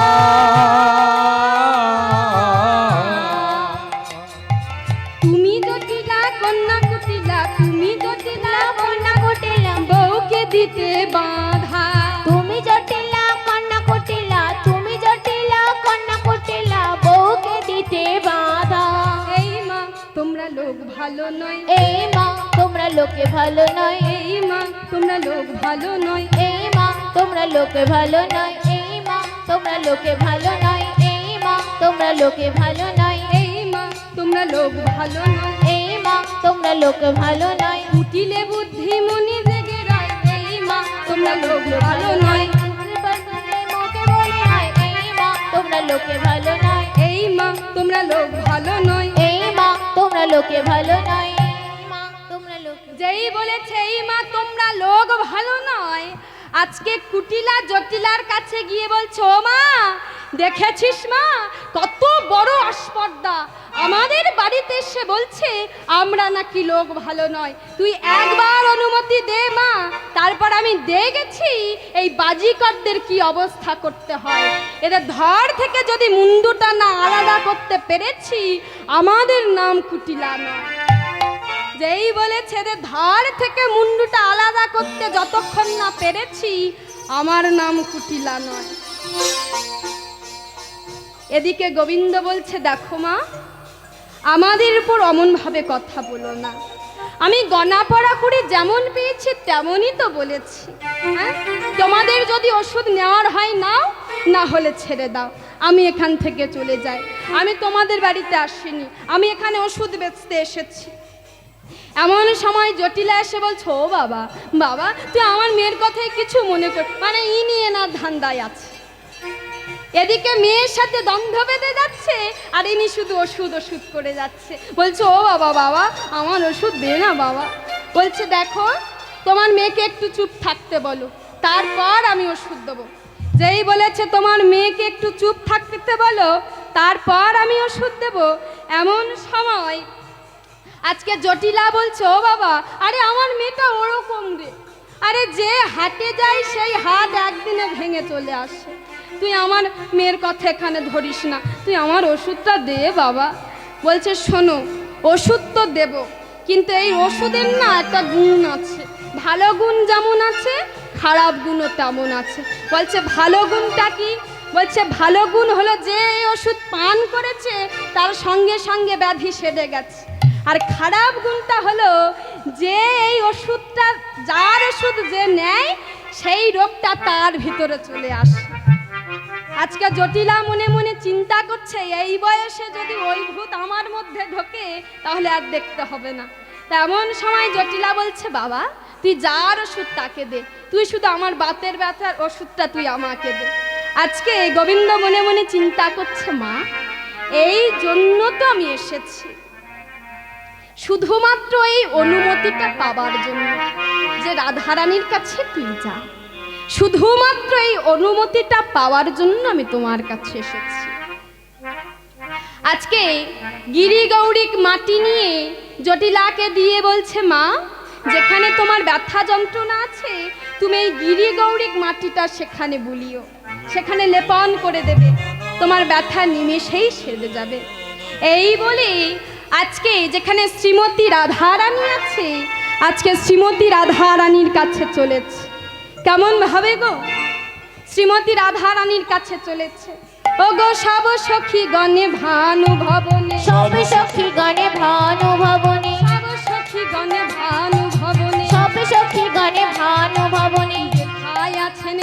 তুমি জটিলা কন্যা কুটিলা, তুমি জটিলা কন্যা কুটিলা, বউকে দিতে বাঁধা। তুমি জটিলা কন্যা কুটিলা, তুমি জটিলা কন্যা কুটিলা, বউকে দিতে বাঁধা। এই মা তোমরা লোক ভালো নয়, এই মা তোমরা লোকে ভালো নয়, এই মা তোমরা লোক ভালো নয়, এই মা তোমরা লোকে ভালো নয়, এই মা তোমরা লোকে ভালো নয়, এই মা তোমরা লোকে ভালো নয়, এই মা তোমরা লোক ভালো নয়, এই মা তোমরা লোকে ভালো নয়, কুটিলে বুদ্ধি মনি জেগে রয়, এই মা তোমরা লোক ভালো নয়, মুখে বলে হয়, এই মা তোমরা লোকে ভালো নয়, এই মা তোমরা লোক ভালো নয়, এই মা তোমরা লোকে ভালো নয়, এই মা তোমরা লোকে। যেই বলেছে এই মা তোমরা লোক ভালো নয়, আজকে কুটিলা জটিলার কাছে গিয়ে বলছে ও মা দেখেছিস মা কত বড় আস্পর্ধা, আমাদের বাড়িতে এসে বলছে আমরা নাকি লোক ভালো নয়, তুই একবার অনুমতি দে মা, তারপর আমি দেখেছি এই বাজিকরদের কি অবস্থা করতে হয়। এদের ধর থেকে যদি মুন্ডুটা না আলাদা করতে পেরেছি, আমাদের নাম কুটিলা নয়। যেই বলেছে এদের ধর থেকে মুন্ডুটা আলাদা করতে যতক্ষণ না পেরেছি, আমার নাম কুটিলা নয়। এদিকে গোবিন্দ বলছে, দেখো মা, আমাদের উপর অমনভাবে কথা বলো না। আমি গণা পড়া করে যেমন পেয়েছি তেমনই তো বলেছি। হ্যাঁ, তোমাদের যদি ওষুধ নেওয়ার হয় নাও, না হলে ছেড়ে দাও, আমি এখান থেকে চলে যাই। আমি তোমাদের বাড়িতে আসিনি, আমি এখানে ওষুধ বেচতে এসেছি। এমন সময় জটিলা এসে বলছো, ও বাবা, বাবা তুই আমার মেয়ের কথাই কিছু মনে কর, মানে ই নিয়ে না ধান্দায় আছে। এদিকে মেয়ের সাথে দ্বন্দ্ব বেঁধে যাচ্ছে, আর ইনি শুধু ওষুধ ওষুধ করে যাচ্ছে। বলছে, ও বাবা, বাবা আমার ওষুধ দে না বাবা। বলছে, দেখো তোমার মেয়েকে একটু চুপ থাকতে বলো, তারপর আমি ওষুধ দেবো। যেই বলেছে তোমার মেয়েকে একটু চুপ থাকতে বলো, তারপর আমি ওষুধ দেব, এমন সময় আজকে জটিলা বলছে, ও বাবা, আরে আমার মেয়েটা ওরকম রে, আরে যে হাটে যায় সেই হাট একদিনে ভেঙে চলে আসে, তুই আমার মেয়ের কথা এখানে ধরিস না, তুই আমার ওষুধটা দে বাবা। বলছে, শোনো, ওষুধ তো দেব, কিন্তু এই ওষুধের না একটা গুণ আছে, ভালো গুণ যেমন আছে খারাপ গুণও তেমন আছে। বলছে, ভালো গুণটা কি? বলছে, ভালো গুণ হলো যে এই ওষুধ পান করেছে তার সঙ্গে সঙ্গে ব্যাধি সেরে গেছে। আর খারাপ গুণটা হলো যে এই ওষুধটা, যার ওষুধ যে নেয় সেই রোগটা তার ভিতরে চলে আসে। আজকে জটিলা মনে মনে চিন্তা করছে, এই বয়সে যদি ওই ভূত আমার মধ্যে ঢোকে তাহলে আর দেখতে হবে না। তেমন সময় জটিলা বলছে, বাবা তুই যার ওষুধ তাকে দে, তুই শুধু আমার বাতের ব্যথার ওষুধটা তুই আমাকে দে। আজকে গোবিন্দ মনে মনে চিন্তা করছে, মা এই জন্য তো আমি এসেছি, শুধুমাত্র এই অনুমতিটা পাবার জন্য যে রাধারানীর কাছে তুই যা, শুধুমাত্র এই অনুমতিটা পাওয়ার জন্য আমি তোমার কাছে এসেছি। আজকে গিরিগৌরিক মাটি নিয়ে জটিলাকে দিয়ে বলছে, মা যেখানে তোমার ব্যথা যন্ত্রণা আছে তুমি এই গিরিগৌরিক মাটিটা সেখানে বুলিও, সেখানে লেপন করে দেবে, তোমার ব্যথা নিমেষেই সেরে যাবে। এই বলে আজকে যেখানে শ্রীমতী রাধারানী আছে, আজকে শ্রীমতী রাধারানীর কাছে চলেছে। কেমন ভাবে গো, শ্রীমতী রাধারানীর কাছে চলেছে। ও গো সব সখী গণে ভানু ভবনে, সব সখী গণে ভানু ভবনে, সব সখী গণে ভানু ভবনে, সব সখী গণে ভানু ভবনে, যেথায় আছেন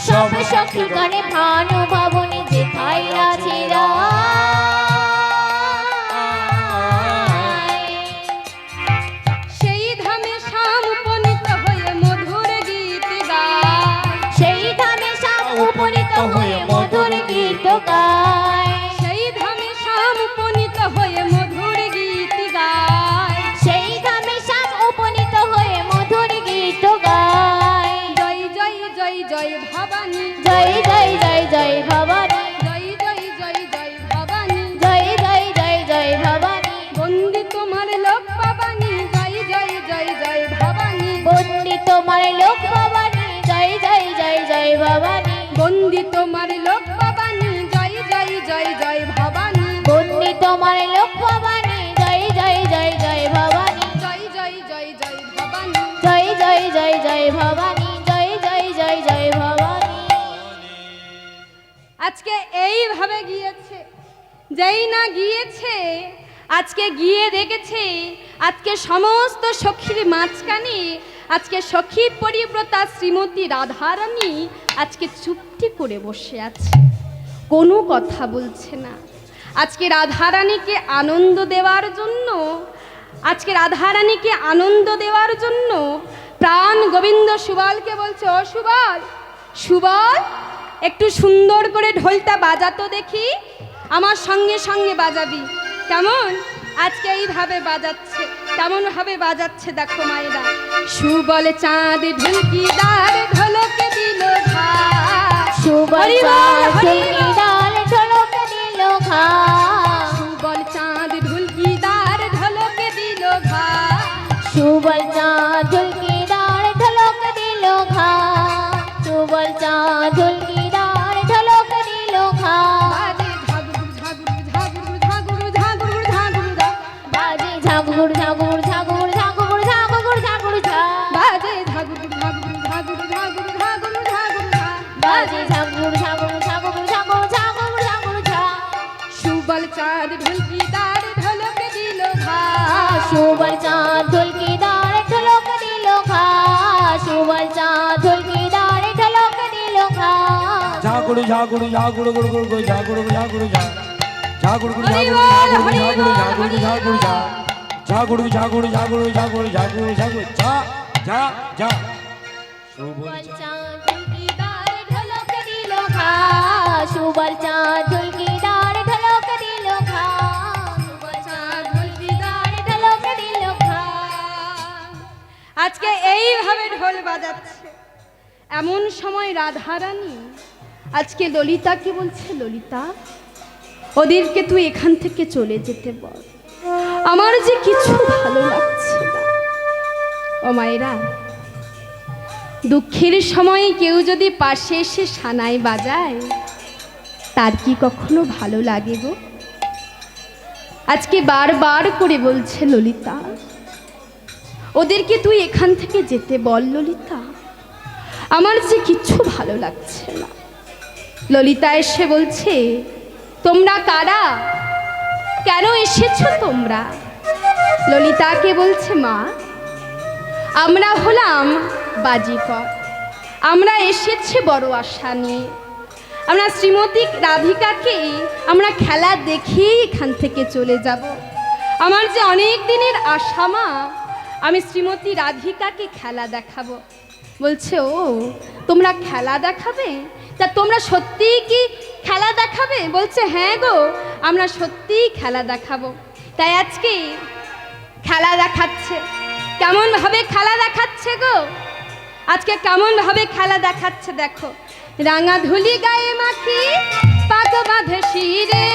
সব সখী গণে ভানু ভবনে, যেথায় আছে সেই ধামে শ্যাম উপনীত হয়ে মধুর গীত গায়, সেই ধামে শ্যাম উপনীত হয়ে মধুর গীত গায়, সেই ধামে শ্যাম উপনীত হয়ে মধুর গীত গায়, সেই ধামে শ্যাম উপনীত হয়ে মধুর গীত গায়। জয় জয় জয় জয় ভবানী, জয় জয় জয় জয় ভবানী, জয় জয় জয় জয় ভবানী, জয় জয় জয় জয় ভবানী, বন্দি তোমার লোক পাবানি, জয় জয় জয় জয় ভবানী, বন্দি তোমার লোক ভবানী, জয় জয় জয় জয় ভবানী, বন্দি তোমার লোক পাবানি, জয় জয় জয় জয় ভবানী, বন্দি তোমার লোক ভবানী, জয় জয় জয় জয় ভবানী, জয় জয় জয় জয় ভবানী। জয় জয় জয় জয় ভবানী, জয় জয় জয় জয় ভবানী। আজকে এইভাবে গিয়েছে, যেই না গিয়েছে আজকে গিয়ে দেখেছে আজকে সমস্ত সখীর মাঝখানে আজকে সখী পরিব্রতা শ্রীমতী রাধারানী আজকে চুপটি করে বসে আছে, কোনো কথা বলছে না। আজকে রাধারানীকে আনন্দ দেওয়ার জন্য, আজকে রাধারানীকে আনন্দ দেওয়ার জন্য প্রাণ গোবিন্দ সুবলকে বলছে, ও সুবল, সুবল একটু সুন্দর করে ঢোলটা বাজাতো দেখি, আমার সঙ্গে সঙ্গে বাজাবি। কেমন আজকে এইভাবে বাজাচ্ছে, কেমন ভাবে বাজাচ্ছে দেখো মায়েরা। সুবল চাঁদ ঢুলকিদার ঢোলকে দিল ঢাক, সুবল চাঁদ ঢুলকিদার ঢোলক দিল ঝাগুর ঝাগুর ঝাগুর ঝাগুর ঝাগুর ঝাগুর ঝা বাজে ঝাগুর ঝাগুর ঝাগুর ঝাগুর ঝাগুর ঝাগুর ঝা বাজে ঝাগুর ঝাগুর ঝাগুর ঝাগুর ঝাগুর ঝাগুর ঝা সুবল চাঁদ ঢুলকিদার ঢোলক দিল ঘা সুবল চাঁদ ঢুলকিদার ঢোলক দিল ঘা সুবল চাঁদ ঢুলকিদার ঢোলক দিল ঘা ঝাগুড়ু ঝাগুড়ু ঝাগুড়ু গুড় গুড় গুড় ঝাগুড়ু ঝাগুড়ু ঝা ঝাগুড়ু গুড় হরি ঝাগুড়ু বল, ঝাগুড়ু হরি ঝাগুড়ু বল, ঝাগুড়ু ঝাগুড়ু ঝা ঝাগুড়ু ঝাগুড়ু ঝাগুড়ু ঝাগুড়ু ঝাগুড়ু ঝা ঝা ঝা সুবল সুবল চাঁদ ঢুলকিদার ঢোলক দিল ঘা সুবল চাঁদ ঢুলকিদার ঢোলক দিল ঘা সুবল চাঁদ ঢুলকিদার ঢোলক দিল ঘা আজকে এইভাবে ঢোল বাজাচ্ছে এমন সময় রাধারানী আজকে ললিতাকে বলছে, ললিতা ওদেরকে তুই এখান থেকে চলে যেতে বল, আমার যে কিছু ভালো লাগছে না। ও মায়েরা, দুঃখের সময় কেউ যদি পাশে এসে সানাই বাজায় তার কি কখনো ভালো লাগে গো? আজকে বারবার করে বলছে ললিতা ওদেরকে তুই এখান থেকে যেতে বল ললিতা, আমার যে কিছু ভালো লাগছে না। ললিতা এসে বলছে, তোমরা কারা, কেন এসেছো তোমরা? ললিতাকে বলছে, মা আমরা হলাম বাজিকর, আমরা এসেছি বড় আশা নিয়ে, আমরা শ্রীমতী রাধিকাকে আমরা খেলা দেখিয়ে এখান থেকে চলে যাব। আমার যে অনেক দিনের আশা মা, আমি শ্রীমতী রাধিকাকে খেলা দেখাবো। বলছে, ও তোমরা খেলা দেখাবে? তা তোমরা সত্যিই কি খেলা দেখাবে? বলছে, হ্যাঁ গো আমরা সত্যিই খেলা দেখাবো। তাই আজকে খেলা দেখাচ্ছে। কেমন ভাবে খেলা দেখাচ্ছে গো? আজকে কেমন ভাবে খেলা দেখাচ্ছে দেখো। রাঙা ধুলি গায়ে মাখি পাগ বাঁধে শিরে,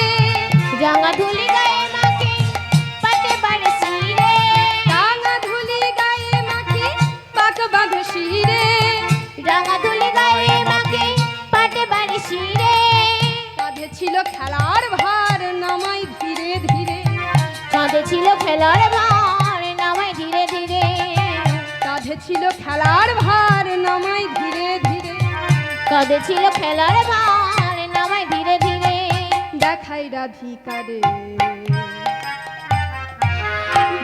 রাঙা ধুলি গায়ে মাখে পাটে বাড়ে শিরে, রাঙা ধুলি গায়ে মাখি পাগ বাঁধে শিরে, রাঙা ধুলি গায়ে মাখে পাটে বাড়ে শিরে, কাঁধে ছিল খেলার ভার নামাই ধীরে ধীরে, কাঁধে ছিল খেলার ভার নামায় ধীরে ধীরে, কাঁধে ছিল খেলার ভার নামাই ধীরে ধীরে, কাঁধে ছিল খেলার ভার নামায় ধীরে ধীরে, দেখাই রাধিকারে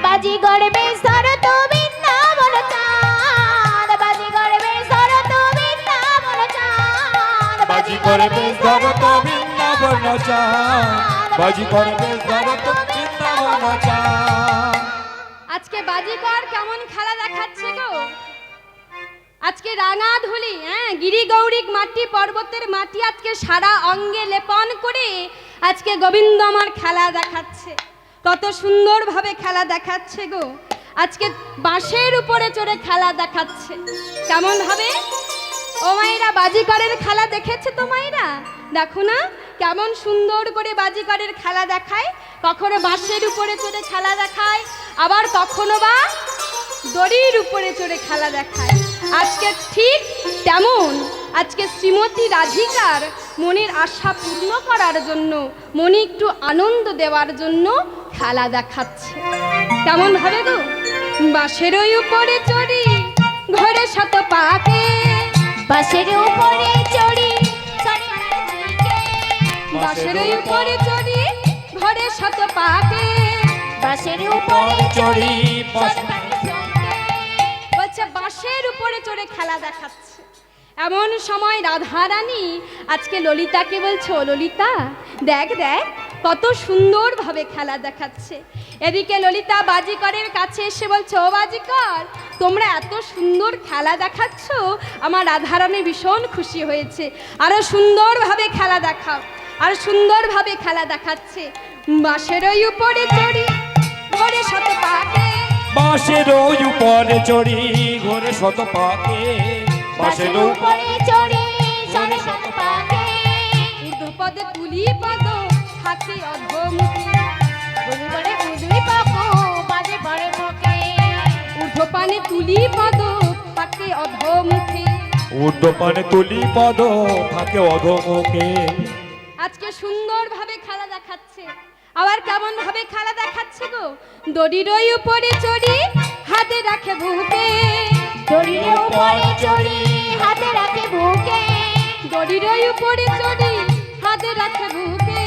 বাজি গড়বে সর তুমি না বলো চাঁদ, বাজি গড়বে সর তুমি না বলো চাঁদ, বাজি করবে ধরত বৃন্দাবন চাঁদ, বাজি করবে ধরত বৃন্দাবন চাঁদ। আজকে বাজিকর কেমন খেলা দেখাচ্ছে গো? আজকে রাঙা ধুলি, গিরি গৌরিক মাটি, পর্বতের মাটি আজকে সারা অঙ্গে লেপন করে আজকে গোবিন্দ আমার খেলা দেখাচ্ছে। কত সুন্দরভাবে খেলা দেখাচ্ছে গো। আজকে বাঁশের উপরে চড়ে খেলা দেখাচ্ছে। কেমন ভাবে? ও মায়েরা, বাজিকরের খেলা দেখেছে তো মায়েরা? দেখো না কেমন সুন্দর করে বাজিকরের খেলা দেখায়। কখনো বাঁশের উপরে চড়ে খেলা দেখায়, আবার কখনো বা দড়ির উপরে চড়ে খেলা দেখায়। আজকে ঠিক তেমন আজকে শ্রীমতী রাধিকার মনের আশা পূর্ণ করার জন্য, মনে একটু আনন্দ দেওয়ার জন্য খেলা দেখাচ্ছে। কেমন ভাবে গো? বাঁশের উপরে চড়ি ঘরে শত পাকে, বাসের উপরে চড়ি সরকার দিকে, বাঁশের উপরে চড়ি ঘরে শত পাকে, বাসের উপরে চড়ি সরকার দিকে, বলছে বাঁশের উপরে চড়ে খেলা দেখাচ্ছে। এমন সময় রাধারানী আজকে ললিতাকে বলছে, ও ললিতা দেখ দেখ কত সুন্দরভাবে খেলা দেখাচ্ছে। এদিকে ললিতা বাজিকরের কাছে এসে বলছে, ও বাজিকর তোমরা এত সুন্দর খেলা দেখাচ্ছ, আমার রাধারানী ভীষণ খুশি হয়েছে, আরো সুন্দরভাবে খেলা দেখাও। আর সুন্দরভাবে খেলা দেখাচ্ছে। বাঁশের উপরে চড়ি ঘরে শত পাকে, বাঁশের উপরে চড়ি ঘরে শত পাকে, বাঁশের বাসের উপরে চড়ি সরকার পাকে, ঊর্ধ্বপদে তুলি পদ থাকে অধোমুখী, বলে উদুই পাকো বাজে পড়ে মুখে, ঊর্ধ্বপানে তুলি পদ থাকে অধোমুখী। ঊর্ধ্বপানে তুলি পদ থাকে অধোমুখে। আজকে সুন্দরভাবে খেলা দেখাচ্ছে। আবার কেমন ভাবে খেলা দেখাচ্ছে বলছে গো, দড়ির উপরে চড়ি হাতে রাখে বুকে, দড়ির উপরে চড়ি হাতে রাখে বুকে, দড়ির উপরে চড়ি হাতে রাখে বুকে,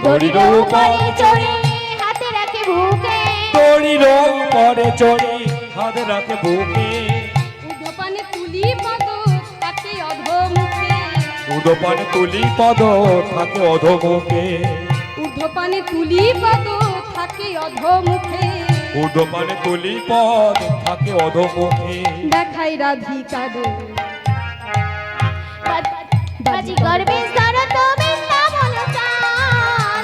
দড়ির উপরে চড়ি হাতে রাখে বুকে, দড়ির উপরে চড়ি হাতে রাখে বুকে, উদ্ধপানে তুলি পদ তাকে অধমুখে, উদপানে তুলি পদ থাকে অধমুখে, উদ্ধপানে তুলি পদ থাকে অধমুখে, উদপানে তুলি পদ থাকে অধমুখে, দেখাই রাধিকার বাজি করবে শরত বৃন্দাবন চাঁদ,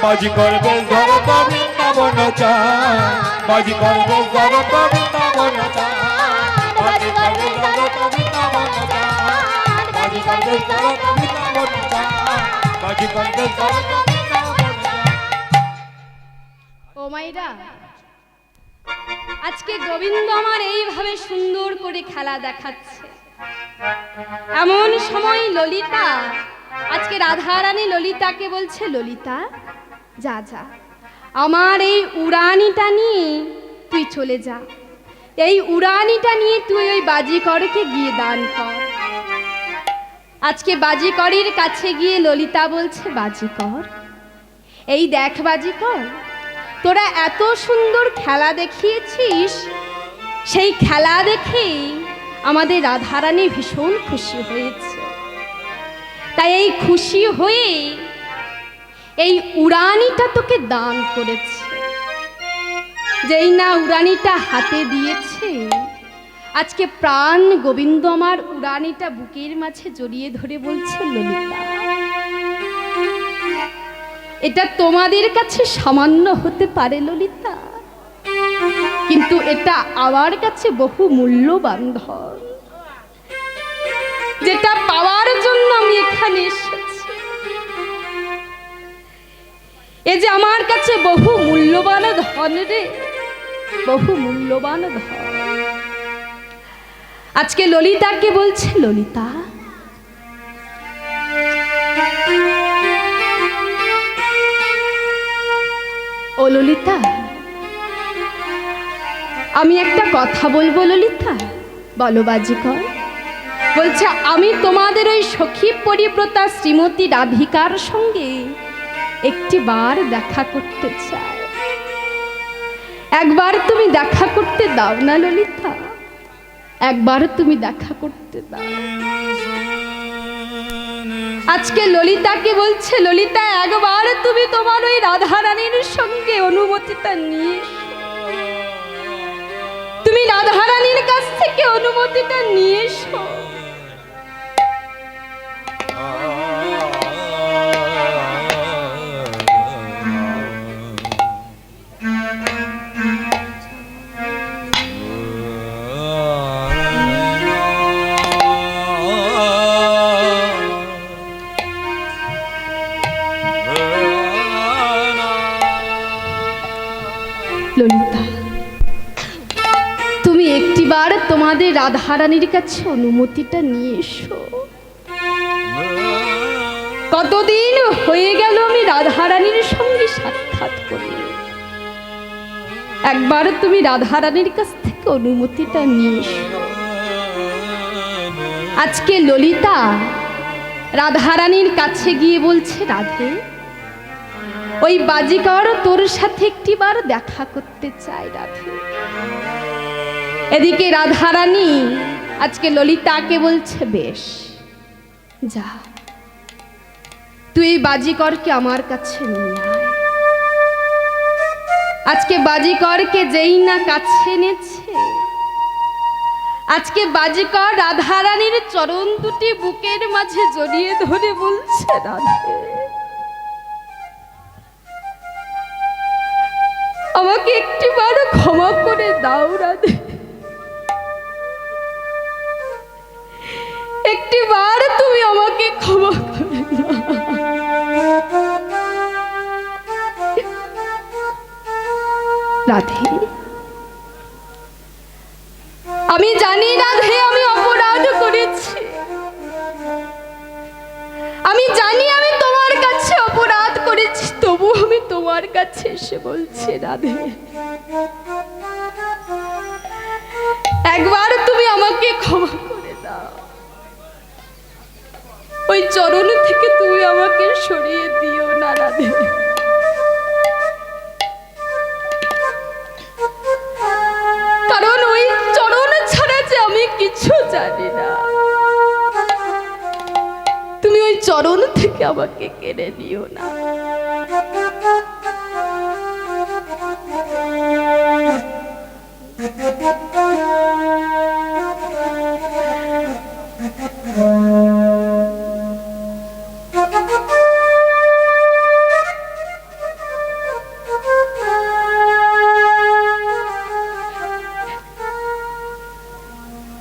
বাজি করবে জরত বৃন্দাবন চাঁদ, বাজি করবে জরত বৃন্দাবন চাঁদ, বাজি করবে জরত বৃন্দাবন চাঁদ, বাজি করবে জরত বৃন্দাবন চাঁদ, বাজি করবে জরত বৃন্দাবন চাঁদ। ও মাইরা, আজকে গোবিন্দ আমার এইভাবে সুন্দর করে খেলা দেখাচ্ছে। এমন সময় ললিতা, আজকে রাধারানী ললিতাকে বলছে, ললিতা যা যা, আমার এই উড়ানিটা নিয়ে তুই চলে যা, এই উড়ানিটা নিয়ে তুই ওই বাজিকরকে গিয়ে দান কর। আজকে বাজিকরের কাছে গিয়ে ললিতা বলছে, বাজিকর এই দেখ বাজিকর, তোরা এত সুন্দর খেলা দেখিয়েছিস, সেই খেলা দেখে আমাদের রাধারানী ভীষণ খুশি হয়েছে, তাই এই খুশি হয়ে এই উড়ানিটা তোকে দান করেছে। যেই না উড়ানিটা হাতে দিয়েছে, আজকে প্রাণ গোবিন্দ আমার উড়ানিটা বুকের মাঝে জড়িয়ে ধরে বলছে, ললিতা এটা তোমাদের কাছে সামান্য হতে পারে ললিতা, কিন্তু এটা আমার কাছে বহু মূল্যবান ধন, যেটা পাওয়ার জন্য আমি এখানে এসেছি। এ যে আমার কাছে বহু মূল্যবান ধন রে, বহু মূল্যবান ধন। আজকে ললিতাকে বলছে, ললিতা ও ললিতা, আমি একটা কথা বলবো ললিতা। বলো বাজিকর। বলছে, আমি তোমাদের ওই সখী পরিব্রতা শ্রীমতী রাধিকার সঙ্গে একটি বার দেখা করতে চাই, একবার তুমি দেখা করতে দাও না ললিতা, একবার তুমি দেখা করতে দাও। আজকে ললিতাকে বলছে, ললিতা একবার তুমি তোমার ওই রাধারানীর সঙ্গে অনুমতিটা নিয়ে এসো, তুমি রাধারানীর কাছ থেকে অনুমতিটা নিয়ে এসো। ললিতা তুমি একটিবার তোমাদের রাধারানীর কাছে অনুমতিটা নিয়ে এসো। কতদিন হয়ে গেল আমি রাধারানীর সঙ্গে সাক্ষাৎ করি, একবার তুমি রাধারানীর কাছ থেকে অনুমতিটা নিয়ে এসো। আজকে ললিতা রাধারানীর কাছে গিয়ে বলছে, রাধে ওই বাজিকর তোর সাথে একটিবার দেখা করতে চাই রাধে। এদিকে রাধারানী আজকে ললিতাকে বলছে, বেশ যা, তুই বাজিকরকে আমার কাছে নিয়ে আয়। আজকে বাজিকরকে যেই না কাছে এনেছে, আজকে বাজিকর রাধারানীর চরণ দুটি বুকের মাঝে জড়িয়ে ধরে বলছে, রাধে আমাকে একটিবার ক্ষমা করে দাও রাধে, একটিবার তুমি আমাকে ক্ষমা করে দাও। রাধে আমি জানি রাধে আমি অপরাধ করেছি, আমি জানি আমি তোমার কাছে অপরাধ করেছি, তবু আমি তোমার কাছে এসে বলছে, রাধে একবার তুমি আমাকে ক্ষমা করে দাও, ওই চরণ থেকে তুমি আমাকে সরিয়ে দিও না রাধে। কারণ ওই চরণ ছাড়া যে আমি কিছু জানি না, তুমি ওই চরণ থেকে আমাকে কেড়ে নিও না।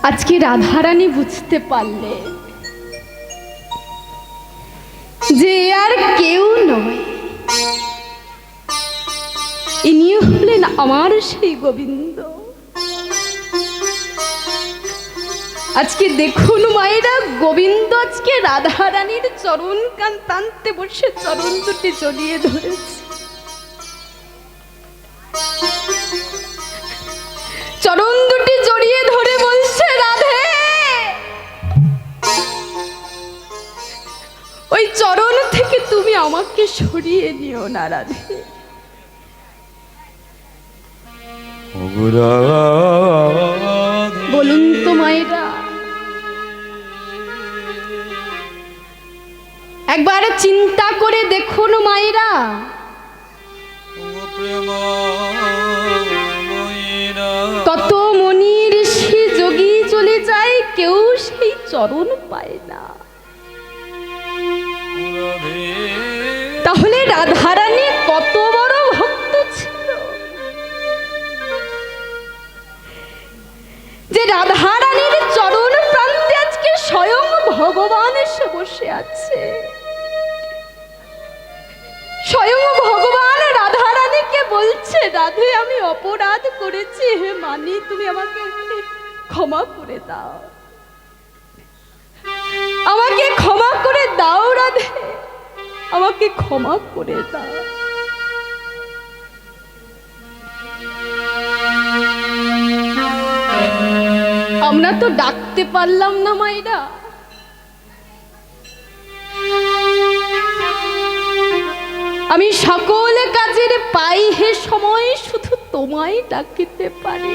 আজকে রাধারানী বুঝতে পারলে যে আর কেউ নয়, ইনি হলেন আমার সেই গোবিন্দ। আজকে দেখুন মায়েরা, গোবিন্দ আজকে রাধারানীর চরণ কান টানতে বসে চরণ দুটি জড়িয়ে ধরেছে। চরণ দুটি জড়িয়ে ধরে বলছে, রাধে ওই চরণ থেকে তুমি আমাকে সরিয়ে নিও না রাধে। বলুন তো মায়েরা, একবার চিন্তা করে দেখুন মায়েরা, কত মনি ঋষি যোগী চলে যায়, কেউ সেই চরণ পায় না। তাহলে রাধারানী কত বড় ভক্ত ছিল, যে রাধারানীর চরণ প্রান্তে আজকে স্বয়ং ভগবান এসে বসে আছে। স্বয়ং ভগবান রাধারানীকে বলছে, রাধে আমি অপরাধ করেছি, হে মানি তুমি আমাকে ক্ষমা করে দাও, আমাকে ক্ষমা করে দাও রাধে, আমাকে ক্ষমা করে দাও। আমরা তো ডাকতে পারলাম না মায়েরা, আমি সকল কাজের পাই হে সময়, শুধু তোমায় ডাকিতে পারি।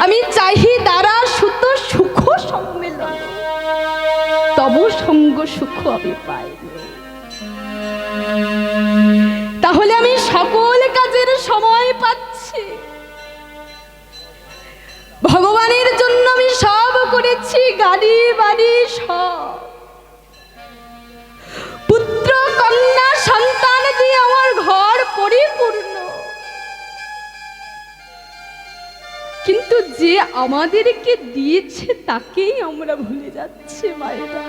আমি চাহি দ্বারা সুত সুখ সম্মেলন, তবু সঙ্গ সুখ আমি পাইনি। তাহলে আমি সকল কাজের সময় পাচ্ছি, ভগবানের জন্য আমি সব করেছি, গাড়ি বাড়ি সব, পুত্র কন্যা সন্তান দিয়ে আমার ঘর পরিপূর্ণ, কিন্তু যে আমাদেরকে দিয়েছে তাকেই আমরা ভুলে যাচ্ছি মায়েরা।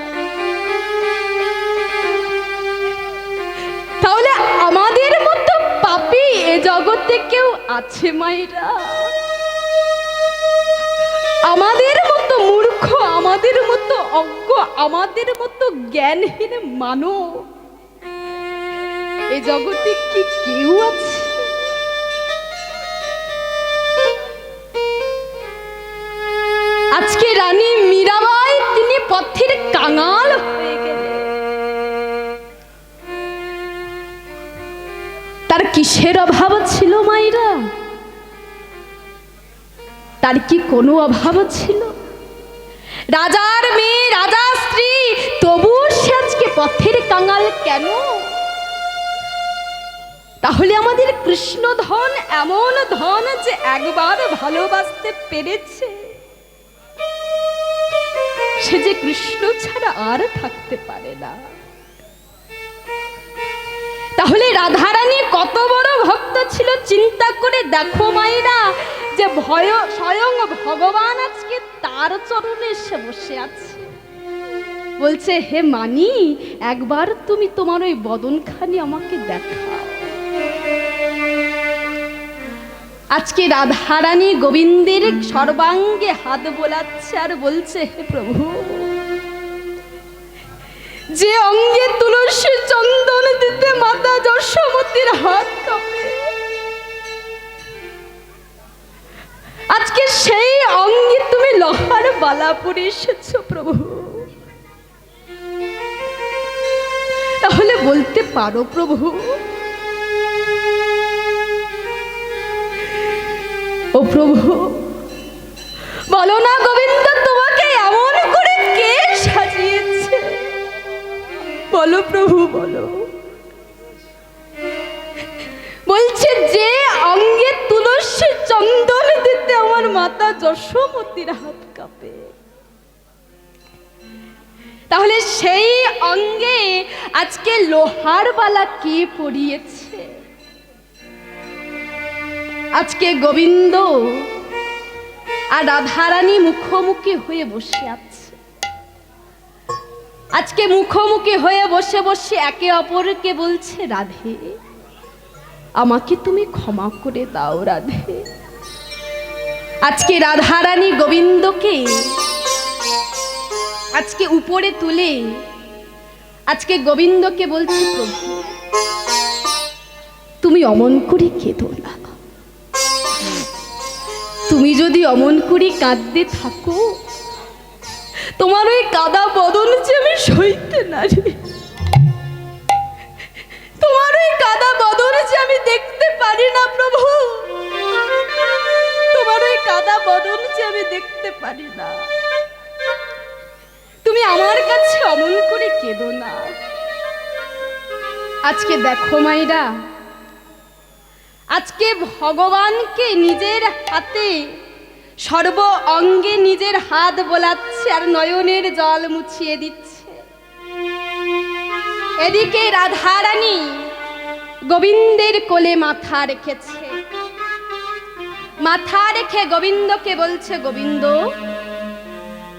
তাহলে আমাদের মতো পাপী এ জগতে কেউ আছে মায়েরা? আমাদের মতো মূর্খ, আমাদের মতো অজ্ঞ, আমাদের মতো জ্ঞানহীন মানব এ জগতে কি কেউ আছে? আজকে রানী মীরাবাই তিনি পথের কাঙাল হয়ে গেলেন। তার কিসের অভাব ছিল মায়েরা? তার কি কোনো অভাব ছিল? রাজার মেয়ে, রাজা স্ত্রী, তবু সে আজকে পথের কাঙাল কেন? তাহলে আমাদের কৃষ্ণ ধন এমন ধন যে একবার ভালোবাসতে পেরেছে, সে যে কৃষ্ণ ছাড়া আর থাকতে পারে না। তাহলে রাধারানী কত বড় ভক্ত ছিল চিন্তা করে দেখো মায়েরা, যে স্বয়ং ভগবান আজকে তার চরণে এসে বসে আছে, বলছে হে মানি একবার তুমি তোমার ওই বদনখানি আমাকে দেখাও। আজকে রাধারানী গোবিন্দের সর্বাঙ্গে হাত বোলাচ্ছে আর বলছে হে প্রভু, যে অঙ্গে তুলসী চন্দন দিতে মাতা যশোমতীর হাত কাঁপে, আজকে সেই অঙ্গে তুমি লোহার বালা পরে এসেছো প্রভু। তাহলে বলতে পারো প্রভু, ও প্রভু বলো না গোবিন্দ, তোমাকে এমন করে কে সাজিয়েছে? বলো প্রভু বলো। বলছে যে অঙ্গে তুলসী চন্দন দিতে আমার মাতা যশোমতীর হাত কাঁপে, তাহলে সেই অঙ্গে আজকে লোহার বালা কে পরিয়েছে? আজকে গোবিন্দ আর রাধারানী মুখোমুখি হয়ে বসে আছে। আজকে মুখোমুখি হয়ে বসে বসে একে অপরকে বলছে, রাধে আমাকে তুমি ক্ষমা করে দাও রাধে। আজকে রাধারানী গোবিন্দকে আজকে উপরে তুলে আজকে গোবিন্দকে বলছে, প্রভু তুমি অমন করে কেঁদো না। তুমি যদি অমন করে কাঁদতে থাকো, তোমার ওই কাদা বদন যে আমি সইতে না রে। তোমার ওই কাদা বদন যে আমি দেখতে পারি না প্রভু। তোমার ওই কাদা বদন যে আমি দেখতে পারি না। তুমি আমার কাছে অমন করে কেঁদো না। আজকে দেখো মাইরা, আজকে ভগবানকে নিজের হাতে সর্ব অঙ্গে নিজের হাত বোলাচ্ছে আর নয়নের জল মুছিয়ে দিচ্ছে। এদিকে রাধারানী গোবিন্দের কোলে মাথা রেখেছে। মাথা রেখে গোবিন্দকে বলছে, গোবিন্দ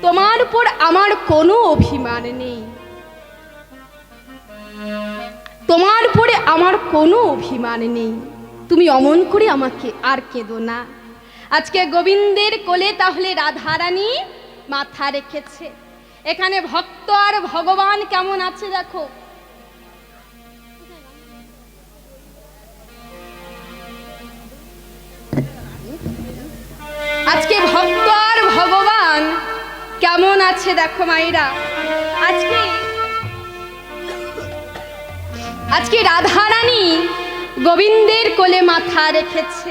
তোমার উপর আমার কোনো অভিমান নেই, তোমার উপরে আমার কোনো অভিমান নেই। তুমি অমন করে আমাকে আর কেঁদো না। আজকে গোবিন্দের কোলে তাহলে রাধারানী মাথা রেখেছে। এখানে ভক্ত আর ভগবান কেমন আছে দেখো। আজকে ভক্ত আর ভগবান কেমন আছে দেখো মায়েরা। আজকে রাধারানী গোবিন্দের কোলে মাথা রেখেছে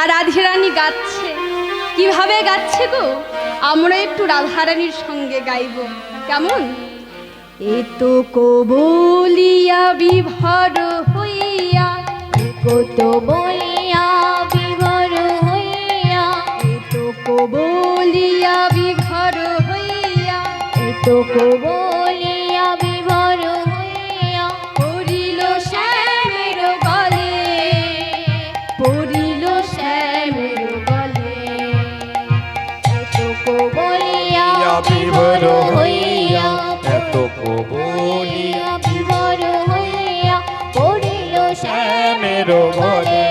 আর রাধারানী গাচ্ছে। কিভাবে গাচ্ছে গো? আমরা একটু রাধারানীর সঙ্গে গাইব। কেমন? এতো কবলিয়া বিভর হইয়া, কত বলিয়া বিভোর হইয়া, এতো কবলিয়া বিভর হইয়া, এত বলিয়া বিভোর হইয়া, পড়িল শ্যামের গলে, পড়িল শ্যামের গলে, এত বলিয়া বিভোর হইয়া, এত বলিয়া বিভোর হইয়া, পড়িল শ্যামের গলে,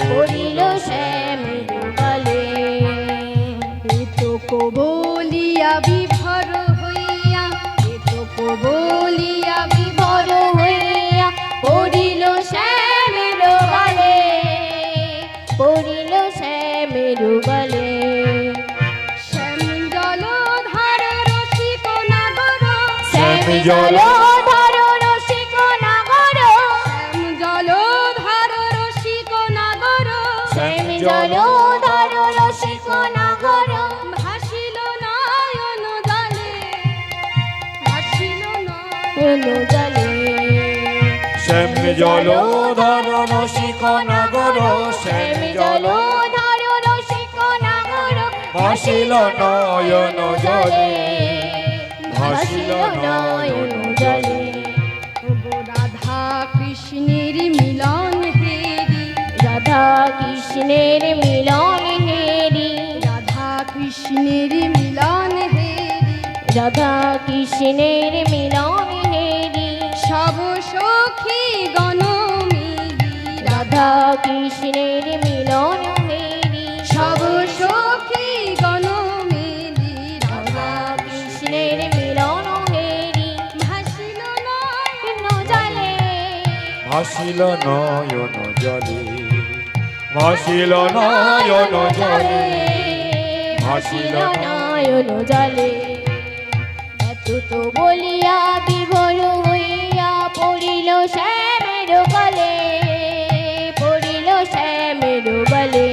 পড়িল শ্যামের গলে, এতো কবলিয়া বিভর হইয়া, এতো কবলিয়া বিভোর হইয়া, পড়িল শ্যামের গলে, পড়িল শ্যামের গলে, শ্যাম জলধার রসিক নাগর, শ্যাম জলধার রসিক নাগর, শ্যাম জলধার রসিক নাগর, শ্যাম জলধার রসিক নাগর, ভাসিল নয়ন জলে, ভাসিল এলো জলে, শ্যাম জলধর রসিক নাগর, শ্যাম জলধার রসিক নাগর, ভাসিল নয়ন জলে, ভাসিল নয়ন জলে, রাধা কৃষ্ণের মিলন হেরি, রাধা কৃষ্ণের মিলন হেরি, রাধা কৃষ্ণের মিলন হেরি, রাধা কৃষ্ণের মিলন হেরি, সব সখী গণ মিলি, রাধা কৃষ্ণের মিলন হেরি, সব সখী গণ মিলি, রাধা কৃষ্ণের মিলন হেরি, ভাসিল নয়ন জলে ভাসিল নয়ন জলে ভাসিল নয়ন জলে এত তো বলিয়া বিভোর হইয়া পড়িল শ্যামের গলে পড়িল শ্যামের গলে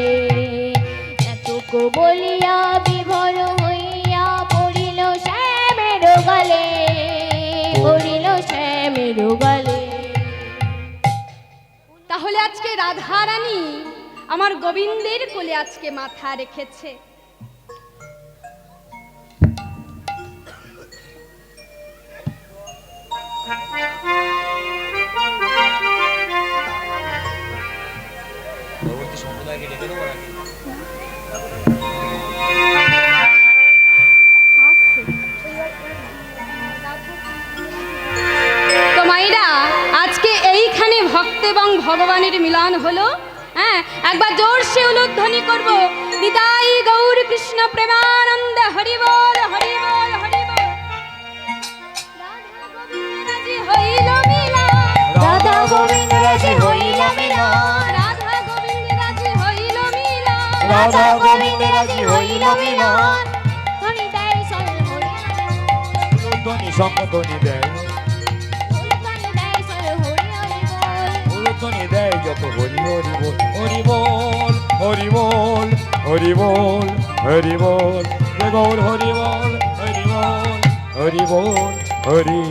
এতকো বলিয়া বিভোর হইয়া পড়িল শ্যামের গলে পড়িল শ্যামের গলে। তাহলে আজকে রাধা রানী আমার গোবিন্দের কোলে আজকে মাথা রেখেছে। তো মাইরা আজকে এইখানে ভক্ত এবং ভগবানের মিলন হলো। হ্যাঁ, একবার জোরসে উলুধ্বনি করব, নিতাই গৌর কৃষ্ণ প্রেমানন্দ হরি বল হরি বল হরি বল। রাধা গোবিন্দ রাজি হইল মিলন, রাধা গোবিন্দ রাজি হইল মিলন, রাধা গোবিন্দ রাজি হইল মিলন, রাধা গোবিন্দ রাজি হইল মিলন। হরি দেয় সরল হরি ধ্বনি সংধ্বনি দেয় হরি দেয় সরল হরি হরি বল। ধ্বনি দেয় যত হরি হরি বল হরি বল হরি বল হরি বল হরি বল জয় গৌর হরি বল হরি বল হরি বল হরি